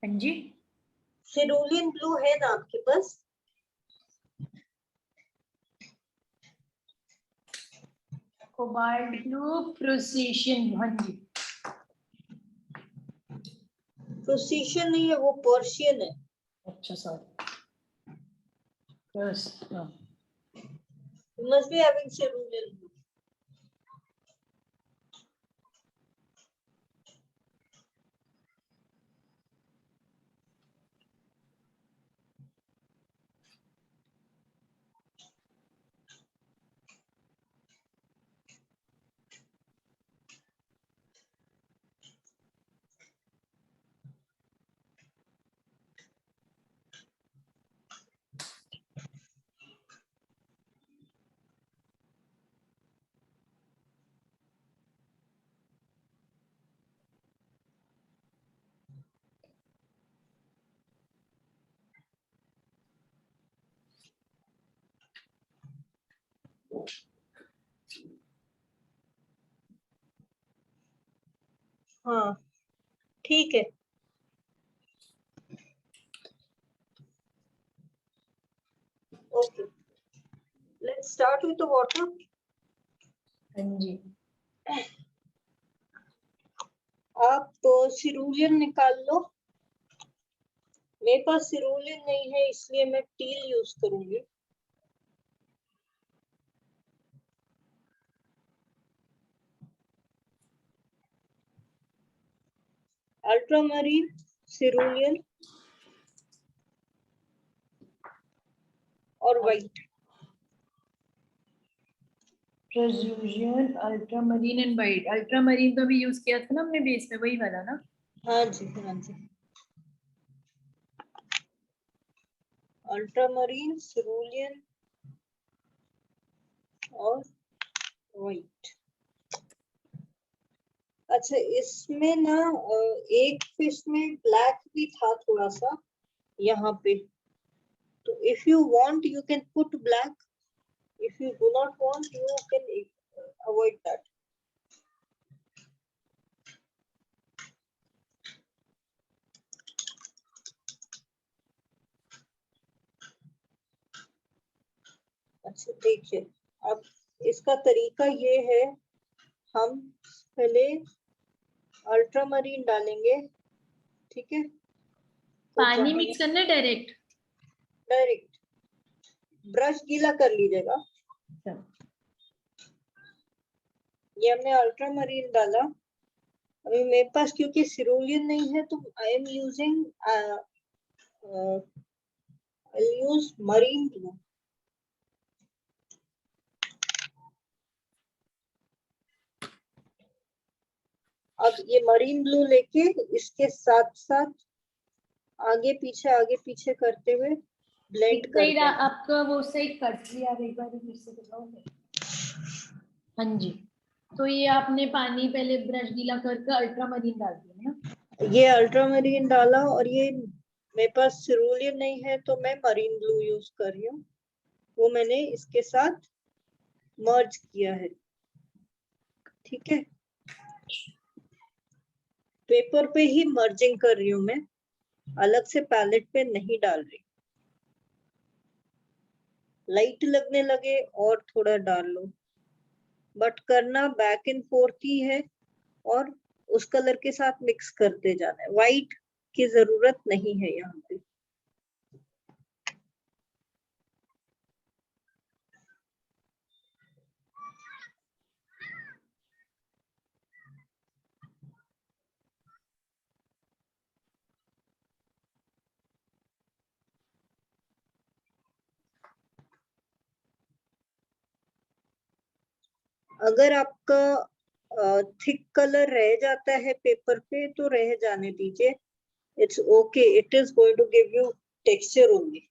A: हाँ जी,
B: सिरोलियन ब्लू है ना आपके पास?
A: कोबाल्ट ब्लू प्रोसेशन, हाँ जी।
B: प्रोसीशन नहीं है, वो पर्शियन है।
A: अच्छा सॉरी, बस हाँ।
B: You must be having cerulean blue. हाँ ठीक है। Okay, let's start with the water.
A: हाँ जी।
B: आप सिरूलियन निकाल लो। मेरे पास सिरूलियन नहीं है, इसलिए मैं टील यूज करूंगी। अल्ट्रामरीन, सिरूलियन और white.
A: Translucent, ultramarine and white. Ultramarine तो भी यूज किया था ना हमने बेस में, वही वाला ना।
B: हाँ जी, हाँ जी। अल्ट्रामरीन, सिरूलियन और व्हाइट। अच्छा, इसमें ना एक फिश में ब्लैक भी था थोड़ा सा यहाँ पे, तो if you want you can put black, if you do not want you can avoid that. अच्छा देखिए, अब इसका तरीका ये है, हम पहले अल्ट्रामरीन डालेंगे, ठीक है। तो
A: पानी मिक्स करना है डायरेक्ट?
B: डायरेक्ट ब्रश गीला कर लीजिएगा। ये हमने अल्ट्रामरीन डाला। अभी मेरे पास क्योंकि सिरूलियन नहीं है, तो I am using I use marine blue. अब ये मरीन ब्लू लेके इसके साथ साथ आगे पीछे करते हुए ब्लेंड कर दें।
A: आपका वो सही कट लिया, एक बार फिर से बताओगे? हाँ जी। तो ये आपने पानी पहले ब्रश गीला करके अल्ट्रामरीन डाल दिया ना?
B: ये अल्ट्रामरीन डाला, और ये मेरे पास सिरूलियन नहीं है तो मैं मरीन ब्लू यूज कर रही हूँ, वो मैंने इसके साथ मर्ज किया है, ठीक है। पेपर पे ही मर्जिंग कर रही हूँ मैं, अलग से पैलेट पे नहीं डाल रही। लाइट लगने लगे और थोड़ा डाल लो, बट करना बैक एंड फोर्थ ही है, और उस कलर के साथ मिक्स करते जाना है। व्हाइट की जरूरत नहीं है यहाँ पे। अगर आपका थिक कलर रह जाता है पेपर पे तो रह जाने दीजिए, it's okay, it is going to give you texture only.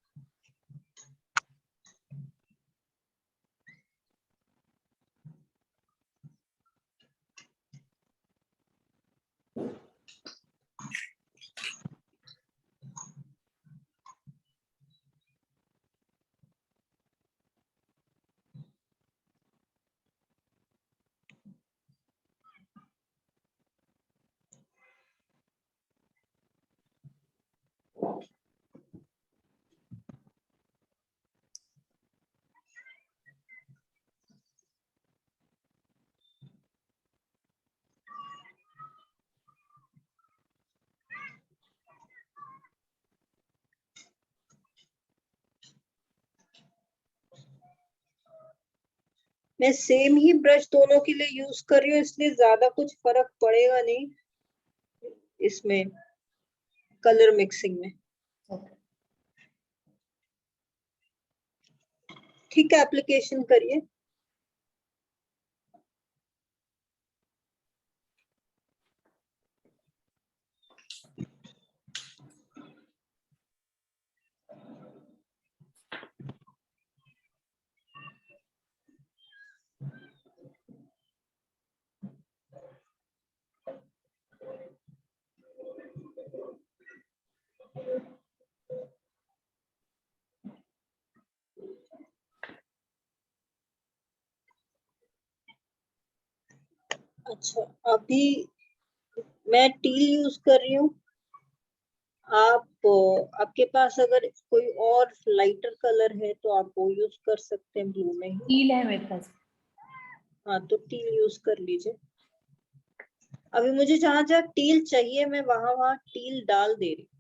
B: मैं सेम ही ब्रश दोनों के लिए यूज कर रही हूँ, इसलिए ज्यादा कुछ फर्क पड़ेगा नहीं इसमें कलर मिक्सिंग में।
A: Okay.
B: ठीक है, एप्लीकेशन करिए। अच्छा, अभी मैं टील यूज कर रही हूँ। आपके पास अगर कोई और लाइटर कलर है तो आप वो यूज कर सकते हैं, ब्लू में ही।
A: टील है मेरे पास।
B: हाँ, तो टील यूज कर लीजिए। अभी मुझे जहां जहां टील चाहिए मैं वहां वहां टील डाल दे रही हूँ।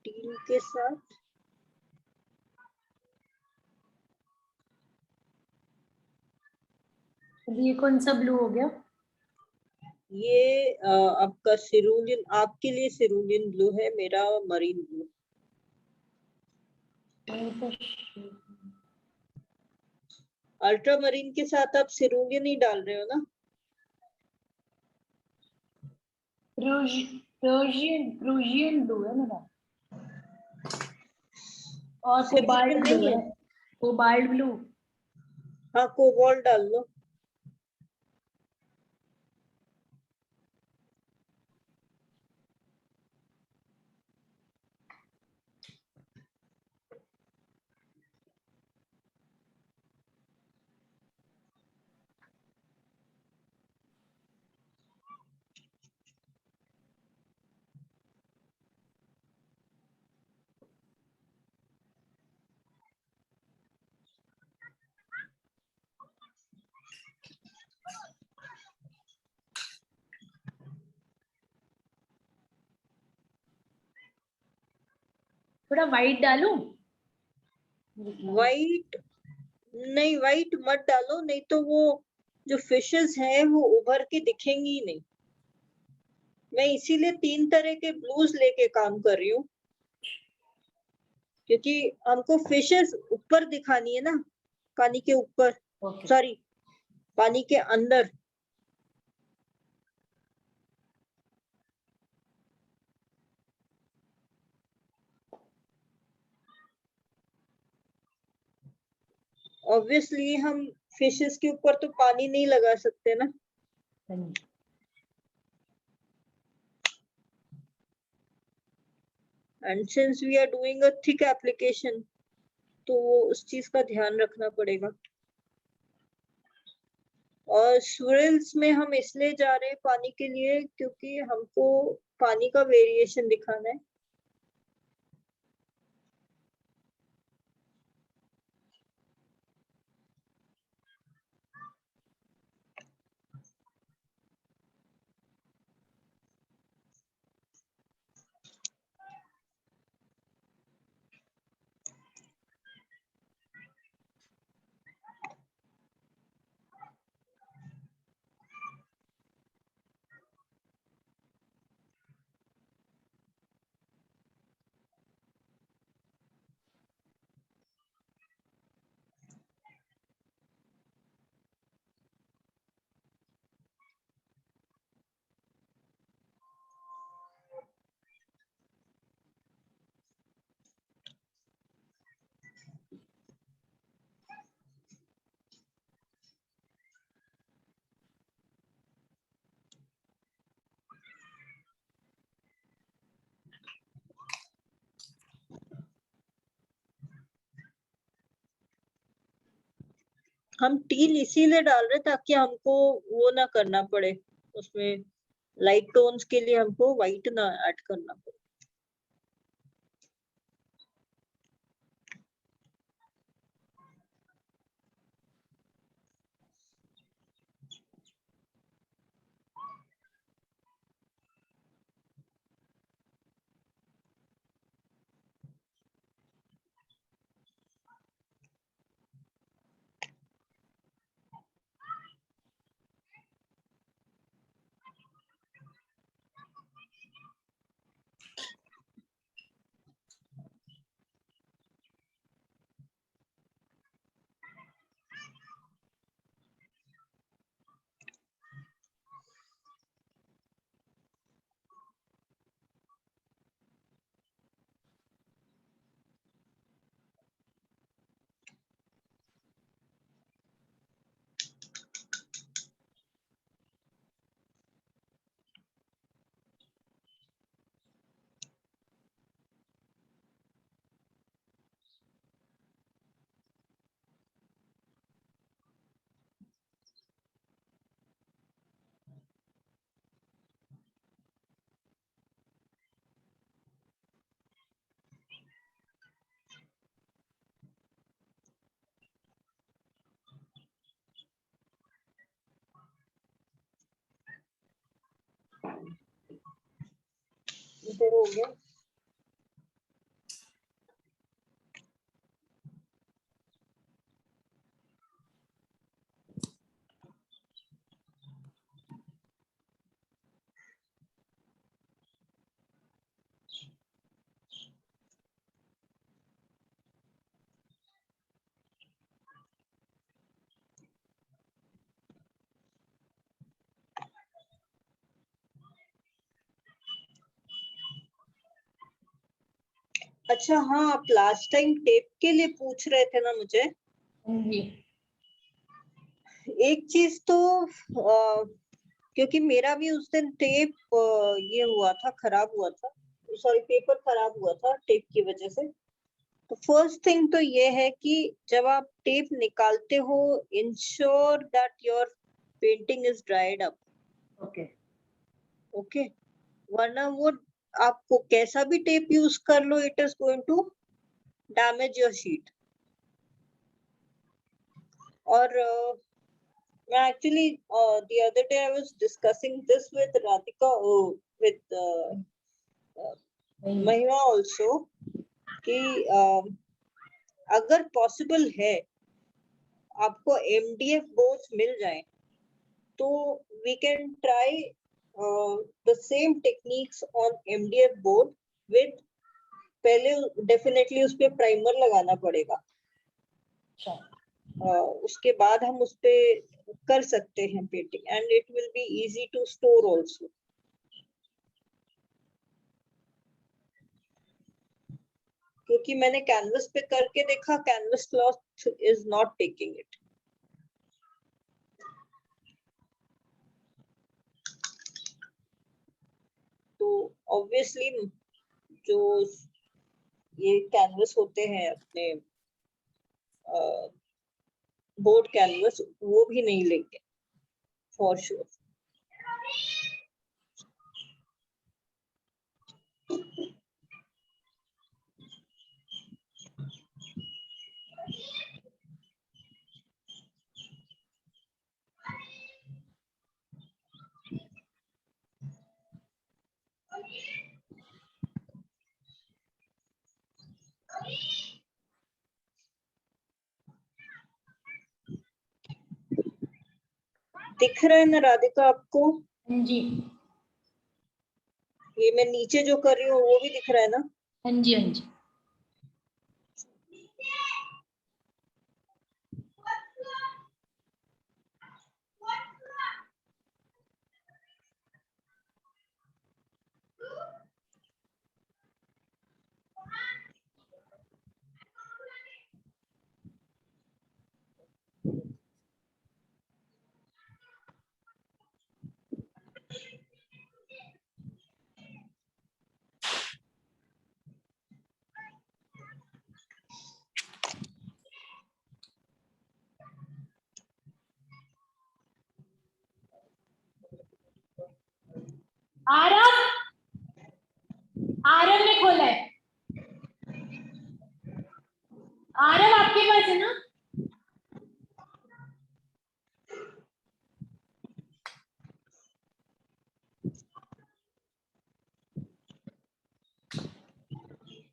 B: टील के साथ
A: ये कौन सा ब्लू हो गया?
B: ये आपका सिरूलियन, आपके लिए सिरूलियन ब्लू है, मेरा मरीन ब्लू। अल्ट्रा मरीन के साथ आप सिरूलियन ही डाल रहे हो ना?
A: प्रोजियन ब्लू है मेरा, और कोबाल्ट
B: सिरूलियन
A: ब्लू
B: नहीं
A: है।
B: है।
A: Cobalt blue.
B: हाँ, कोबाल्ट डाल लो।
A: थोड़ा वाइट डालूं?
B: वाइट नहीं, वाइट मत डालो, नहीं तो वो जो फिशेस हैं वो उभर के दिखेंगी ही नहीं। मैं इसीलिए 3 तरह के ब्लूज लेके काम कर रही हूँ, क्योंकि हमको फिशेस ऊपर दिखानी है ना, पानी के ऊपर,
A: Okay.
B: सॉरी पानी के अंदर। ऑब्वियसली हम फिशेस के ऊपर तो पानी नहीं लगा सकते ना। And since we are doing a thick application, तो उस चीज का ध्यान रखना पड़ेगा। और swirls में हम इसलिए जा रहे हैं पानी के लिए, क्योंकि हमको पानी का वेरिएशन दिखाना है। हम टील इसीलिए डाल रहे ताकि हमको वो ना करना पड़े, उसमें लाइट टोन्स के लिए हमको व्हाइट ना ऐड करना पड़े। इधर हो गया। अच्छा हाँ, आप लास्ट टाइम टेप के लिए पूछ रहे थे ना मुझे। एक चीज तो क्योंकि मेरा भी उस दिन टेप ये हुआ था, खराब हुआ था, सॉरी पेपर खराब हुआ था टेप की वजह से। तो फर्स्ट थिंग तो ये है कि जब आप टेप निकालते हो, ensure that your painting is dried up.
A: Okay.
B: Okay, वरना वो आपको कैसा भी टेप यूज कर लो, it is going to damage your sheet. और actually the other day I was discussing this with Radhika, with Mahima also, कि अगर पॉसिबल है आपको MDF बोर्ड्स मिल जाए तो we can try the same techniques on MDF board with पहले definitely उस पे प्राइमर लगाना पड़ेगा, उसके बाद हम उस पे कर सकते हैं painting and it will be easy to store also. क्योंकि मैंने कैनवस पे करके देखा, canvas cloth is not taking it. तो ऑब्वियसली जो ये कैनवस होते हैं अपने बोर्ड कैनवस, वो भी नहीं लेंगे फॉर श्योर। दिख रहा है ना राधिका आपको?
A: हाँ जी,
B: ये मैं नीचे जो कर रही हूँ वो भी दिख रहा है ना?
A: हाँ जी, हाँ जी। आरव, आरव ने खोला है। आरव आपके पास है ना?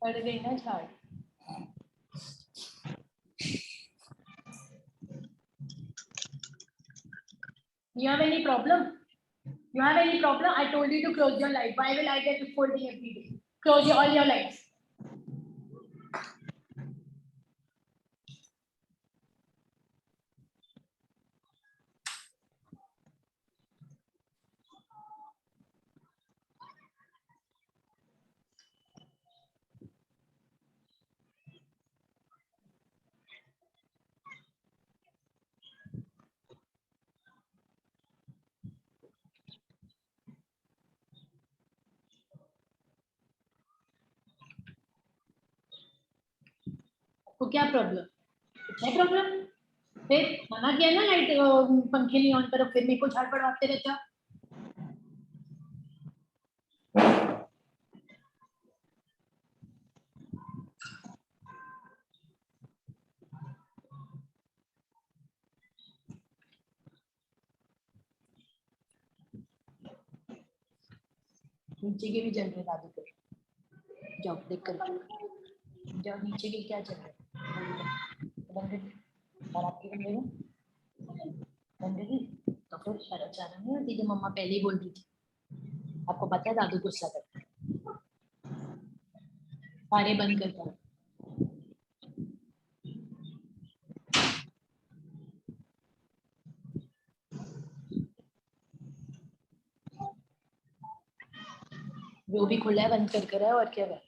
A: पड़ गई ना झाड़। You have any problem? You have any problem? I told you to close your light. Why will I get folding every day? Close all your lights. आपको क्या प्रॉब्लम? कुछ है प्रॉब्लम? फिर मना किया ना लाइट पंखे नहीं ऑन करो, फिर मेरे को झाड़ पड़वाते रहते हो। नीचे के भी जल रहे दादू को, जाओ देख कर जाओ नीचे के क्या चल रहा है। और आपकी बन गई बन गई तो फिर शरत चारा नहीं होती जो मम्मा पहले ही बोल रही थी। आपको पता है दादू गुस्सा करता है। सारे बंद करता है। जो भी खुला है बंद कर है और क्या है।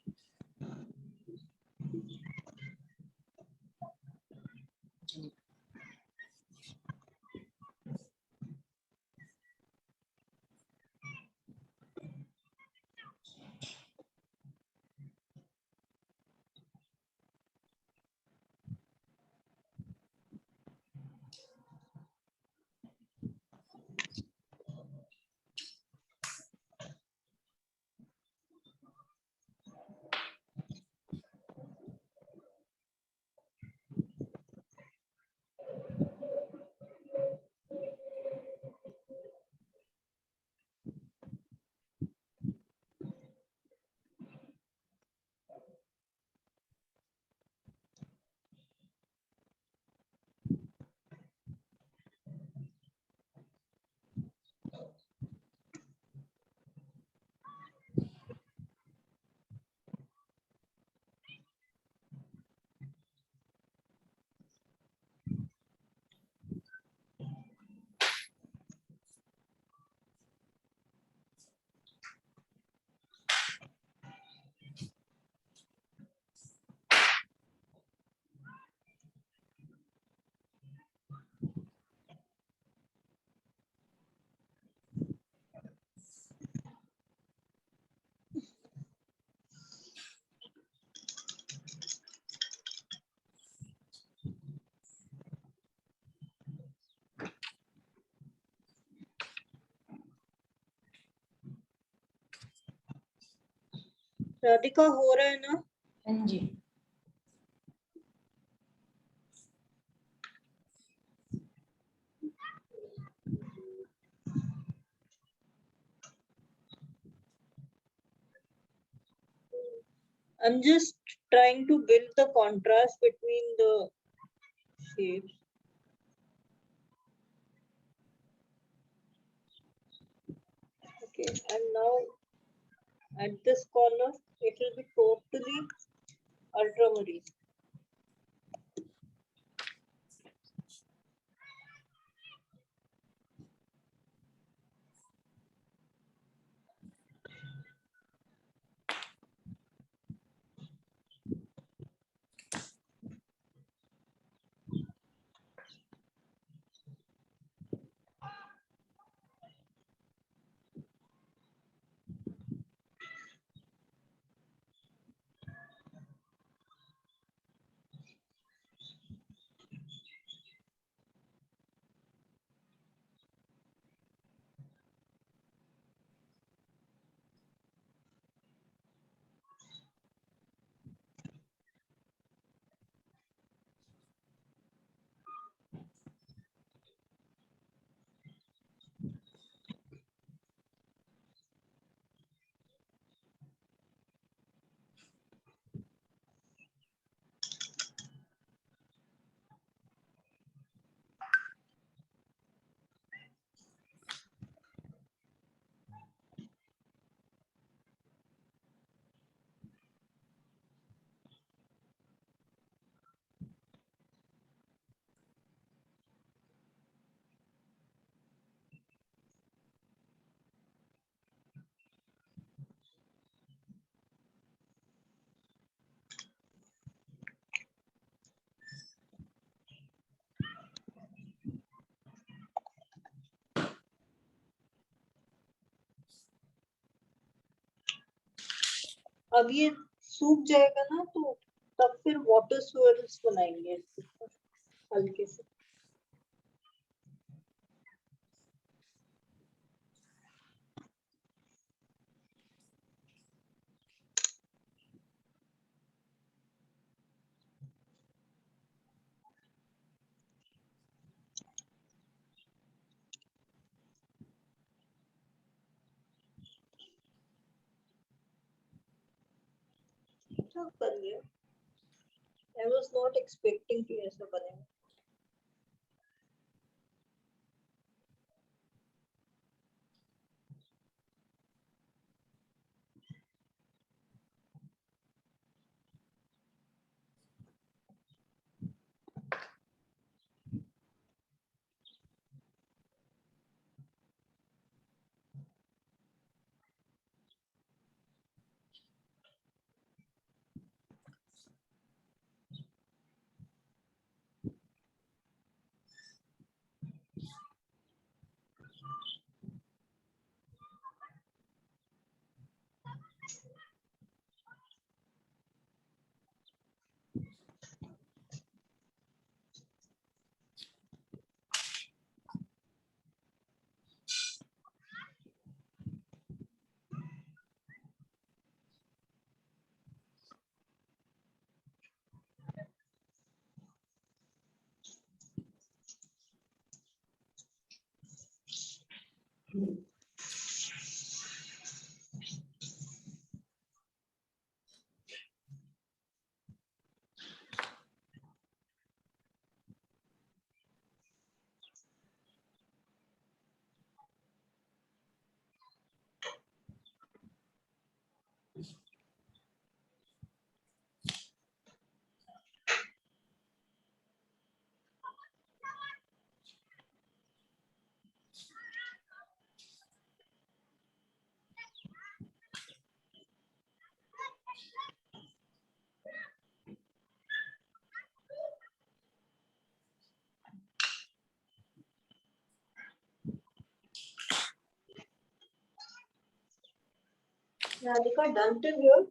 B: राधिका हो रहा है ना?
A: हाँ जी.
B: I'm just trying to build the contrast between the shapes. Okay, and now at this corner, it will be totally ultramarine. अब ये सूख जाएगा ना, तो तब फिर वाटर swirls बनाएंगे इसके ऊपर हल्के से. अच्छा कर लिया. I was not expecting कि ऐसा बनेगा. Radhika, done till here?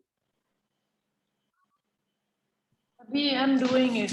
A: अभी I'm doing it.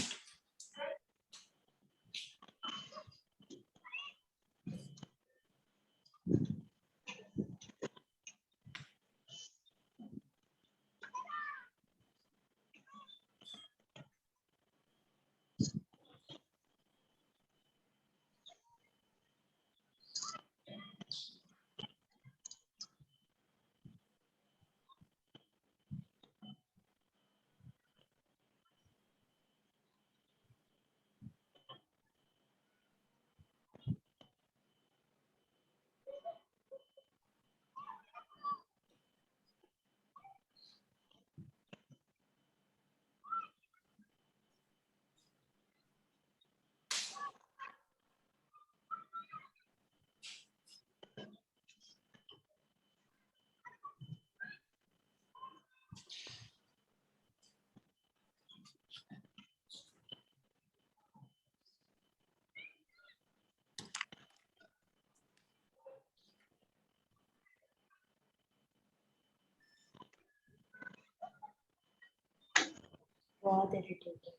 A: बहुत इरिटेटिंग।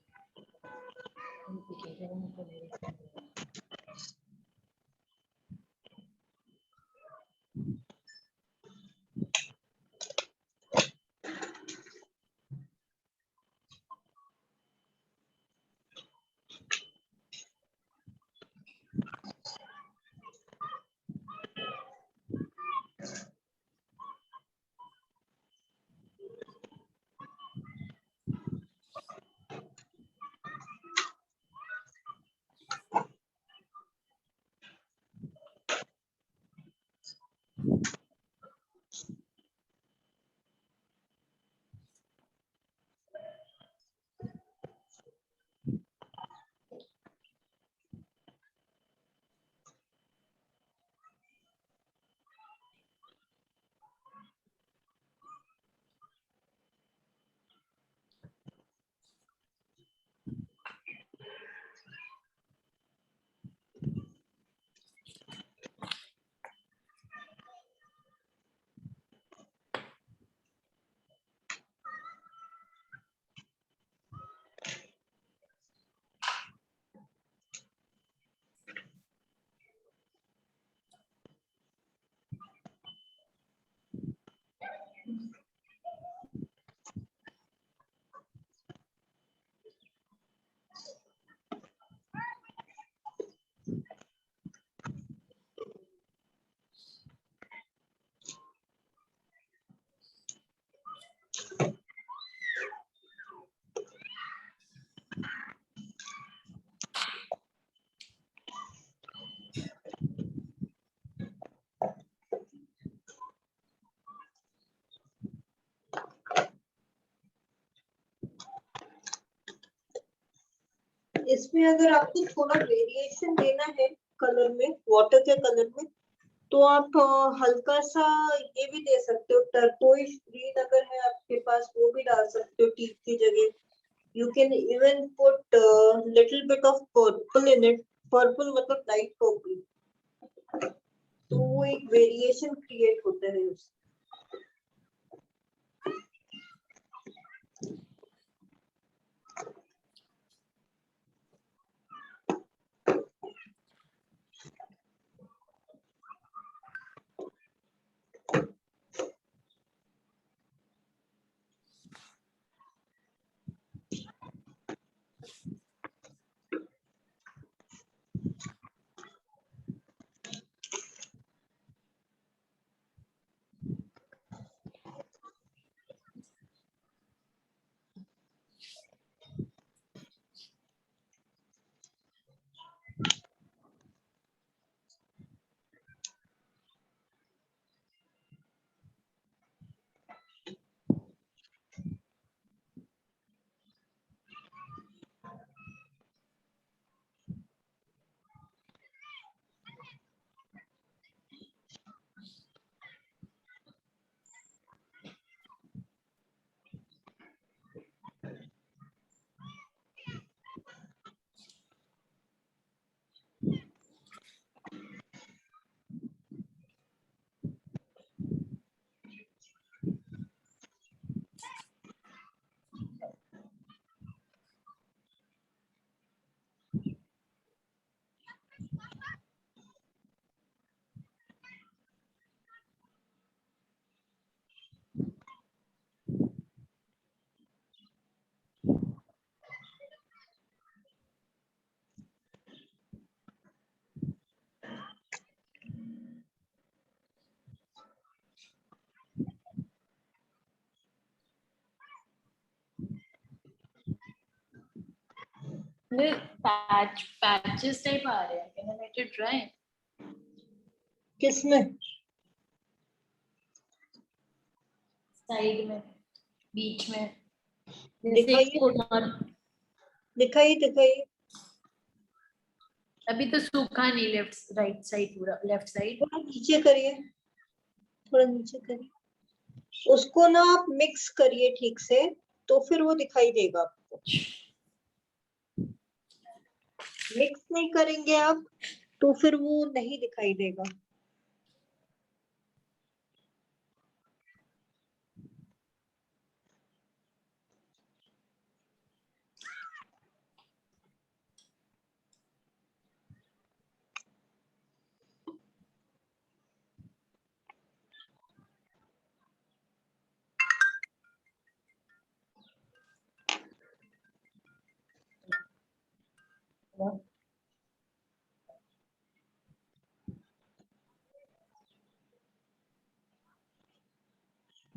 B: इसमें अगर आपको थोड़ा वेरिएशन देना है कलर में, वाटर के कलर में, तो आप हल्का सा ये भी दे सकते हो, टर्कोइश ग्रीन अगर है आपके पास वो भी डाल सकते हो टीक की जगह। You can even put little bit of purple in it. Purple मतलब लाइट पर्पल, तो वो एक वेरिएशन क्रिएट होता है उससे।
A: पैचेस टाइप आ रहे हैं, can I let it dry?
B: किसमें?
A: साइड में, बीच में,
B: दिखाइए दिखाइए दिखाइए।
A: अभी तो सूखा नहीं, लेफ्ट राइट साइड, पूरा लेफ्ट साइड।
B: थोड़ा नीचे करिए, थोड़ा नीचे करिए, उसको ना आप मिक्स करिए ठीक से, तो फिर वो दिखाई देगा आपको। मिक्स नहीं करेंगे आप तो फिर वो नहीं दिखाई देगा।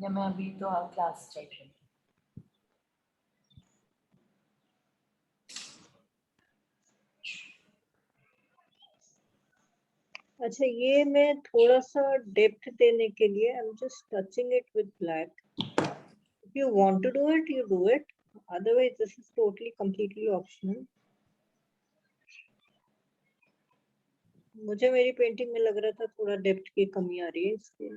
A: या मैं अभी तो क्लास चल रही हूँ।
B: अच्छा, ये मैं थोड़ा सा डेप्थ देने के लिए I am just touching it with black. If you want to do it, you do it. Otherwise, this is totally, completely optional. मुझे मेरी पेंटिंग में लग रहा था थोड़ा डेप्थ की कमी आ रही है इसलिए.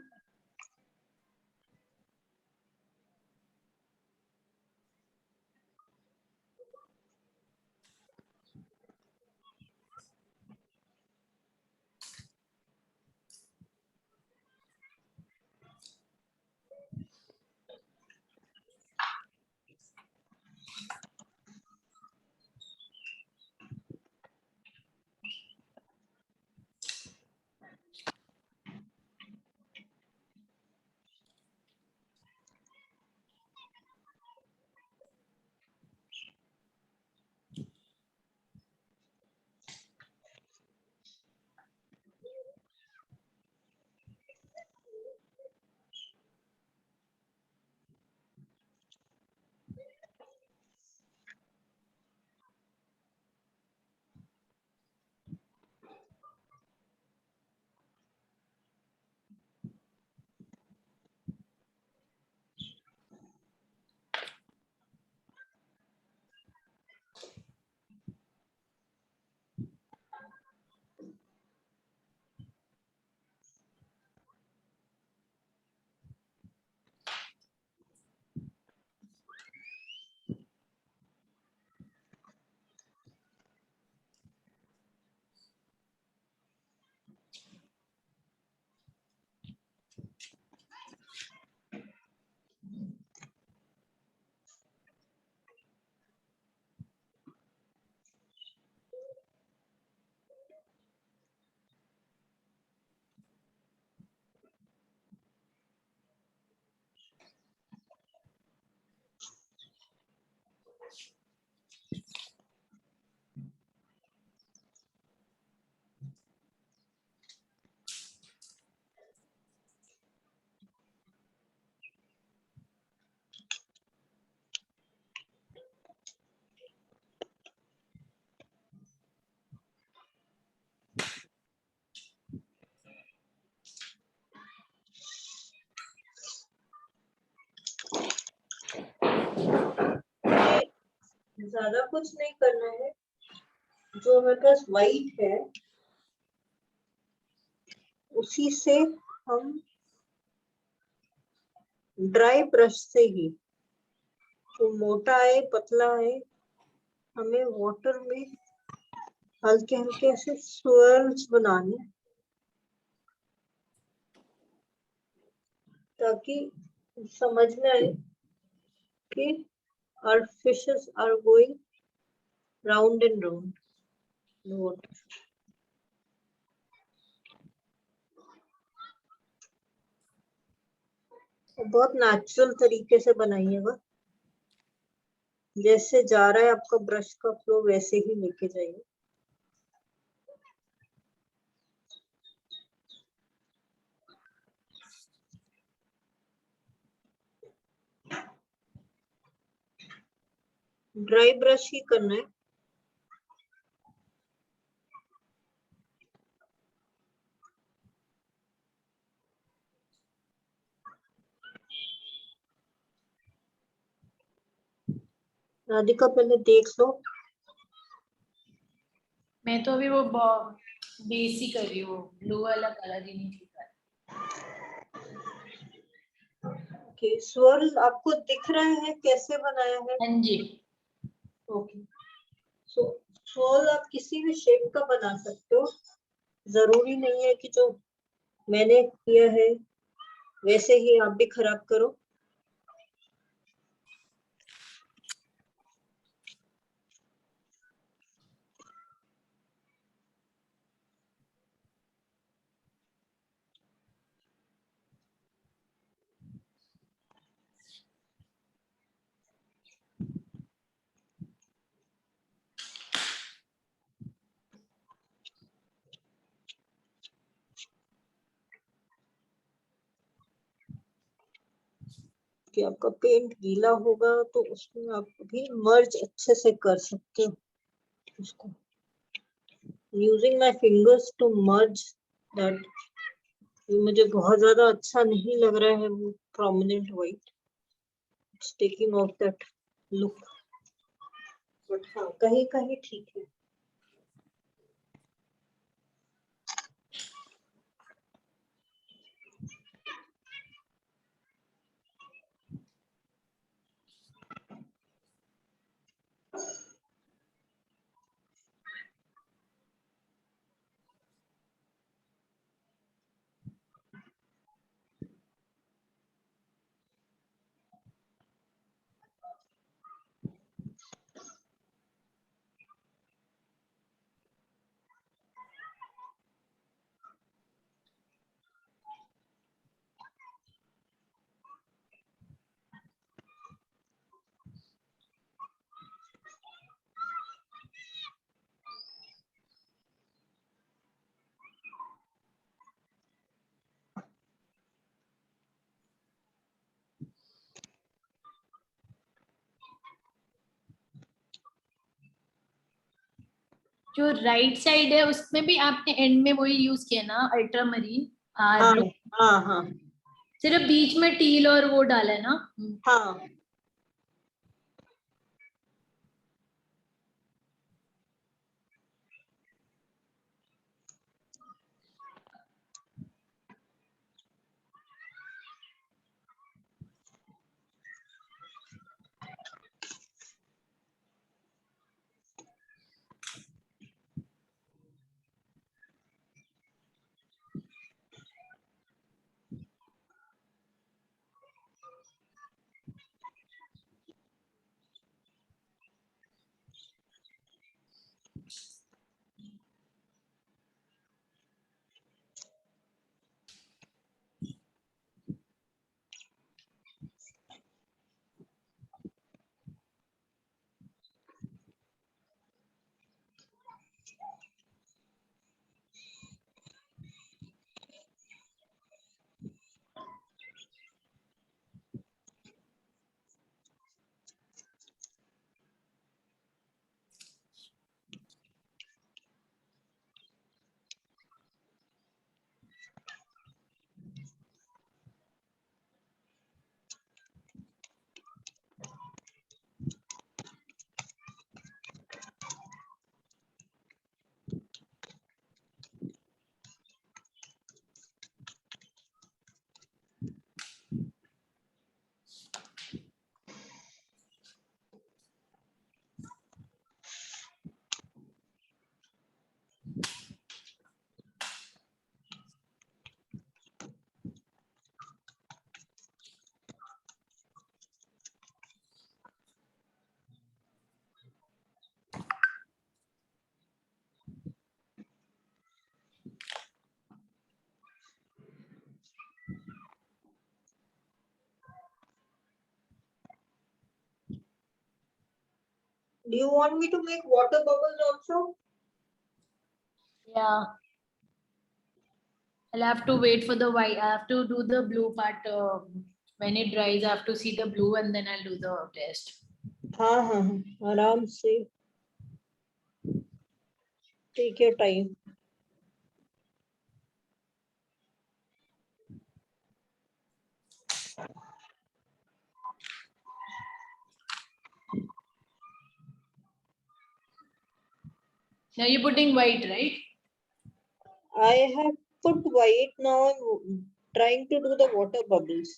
B: ज्यादा कुछ नहीं करना है. जो मेरे पास व्हाइट है उसी से हम ड्राई ब्रश से ही, तो मोटा है पतला है, हमें वाटर में हल्के हल्के ऐसे swirls बनाने, ताकि समझ में आए कि our fishes are going round and round in water. बहुत नेचुरल तरीके से बनाइएगा. जैसे जा रहा है आपका ब्रश का फ्लो वैसे ही लेके जाइए. ड्राई ब्रश ही करना है. राधिका पहले देख लो.
A: मैं तो अभी वो बेस ही कर रही हूँ, ब्लू वाला कलर ही नहीं ठीक है.
B: ओके, swirl आपको दिख रहा है कैसे बनाया है?
A: हाँ जी.
B: ओके, सो swirl आप किसी भी शेप का बना सकते हो. जरूरी नहीं है कि जो मैंने किया है वैसे ही आप भी खराब करो. क्योंकि आपका पेंट गीला होगा तो उसमें आप भी मर्ज अच्छे से कर सकते हो उसको। Using my fingers to merge that, मुझे बहुत ज्यादा अच्छा नहीं लग रहा है वो prominent white, it's taking off that look, but हाँ कहीं कहीं ठीक है।
A: जो राइट साइड है उसमें भी आपने एंड में वही यूज किया ना, अल्ट्रामरीन
B: हाँ
A: ब्लू,
B: हाँ हाँ
A: सिर्फ बीच में टील और वो डाला है ना।
B: हाँ। Do you want me to make water bubbles also?
A: Yeah, I'll have to wait for the white. I have to do the blue part. When it dries, I have to see the blue and then I'll do the test.
B: हाँ हाँ हाँ, आराम से, take your time.
A: Now you're putting white, right?
B: I have put white, now I'm trying to do the water bubbles.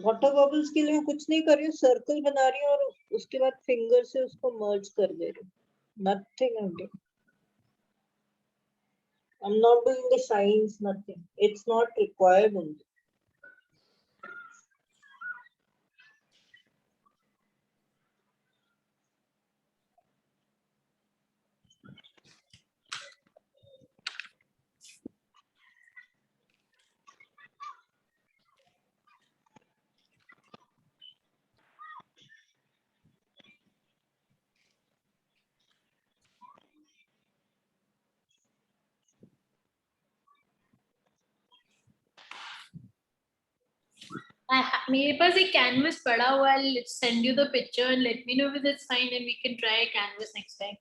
B: Water bubbles के लिए मैं कुछ नहीं कर रही हूँ, सर्कल बना रही हूँ और उसके बाद फिंगर से उसको मर्ज कर दे रही हूँ, nothing I'm doing. I'm not doing the shines, nothing. It's not required only.
A: मेरे पास एक canvas पड़ा हुआ है. Let's send you the picture and let me know if it's fine and we can try a canvas next time.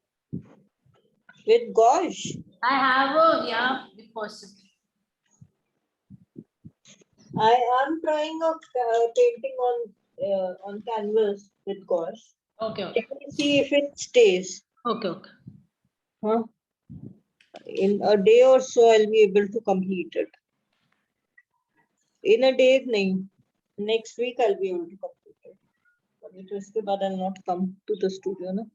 B: With gauze.
A: I have a, yeah, if possible.
B: I am trying a painting on canvas with gauze.
A: Okay, okay.
B: Let me see if it stays.
A: Okay, okay.
B: Huh? In a day or so, I'll be able to complete it. In a day, nahin. Next week, I'll be able to complete it. But uske baad I'll not come to the studio, na?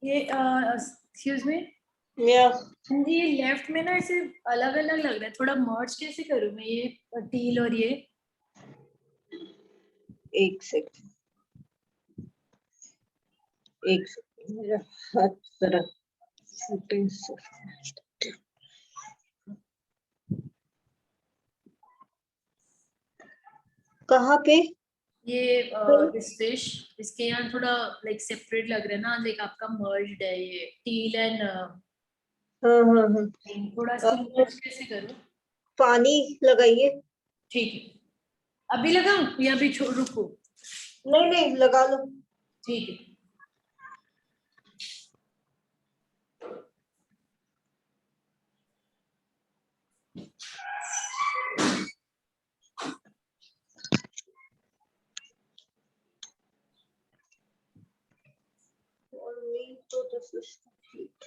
A: ये excuse me.
B: Yeah.
A: ये left में ना ऐसे अलग अलग लग रहा है. थोड़ा मर्ज कैसे करूँ मैं ये टील और ये?
B: एक सेकंड. मेरा हाथ जरा शूटिंग से कहाँ पे?
A: ये इस फिश इसके यहाँ थोड़ा लाइक सेपरेट लग रहा है ना. लाइक आपका मर्ज्ड है ये टील एंड
B: हाँ.
A: थोड़ा सा मर्ज कैसे करूँ?
B: पानी लगाइए.
A: ठीक है. अभी लगाऊं या अभी रुको?
B: नहीं लगा लो.
A: ठीक है.
B: For me, so this is complete.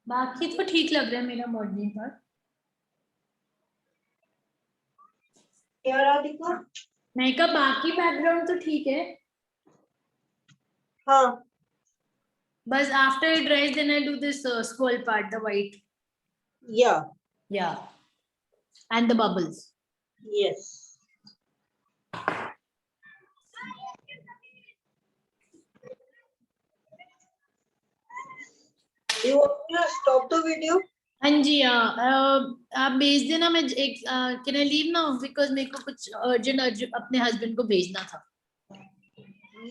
A: बाकी तो ठीक लग रहा है मेरा मॉडलिंग पार्ट।
B: क्या राधिका?
A: मैं कहा बाकी बैकग्राउंड तो ठीक है,
B: हाँ,
A: बस after it dries then I'll do this scroll part, the white,
B: yeah,
A: yeah, and the bubbles.
B: yes. You want me to stop the video?
A: हाँ जी, आप भेज देना। मैं एक can I leave now because मेरे को कुछ अर्जेंट अपने हस्बैंड को भेजना था।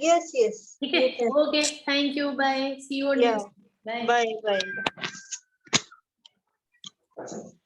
B: Yes, yes.
A: ठीक
B: You
A: है,
B: can.
A: Okay, thank you, bye, see you
B: Yeah.
A: Next, bye.
B: Bye, bye.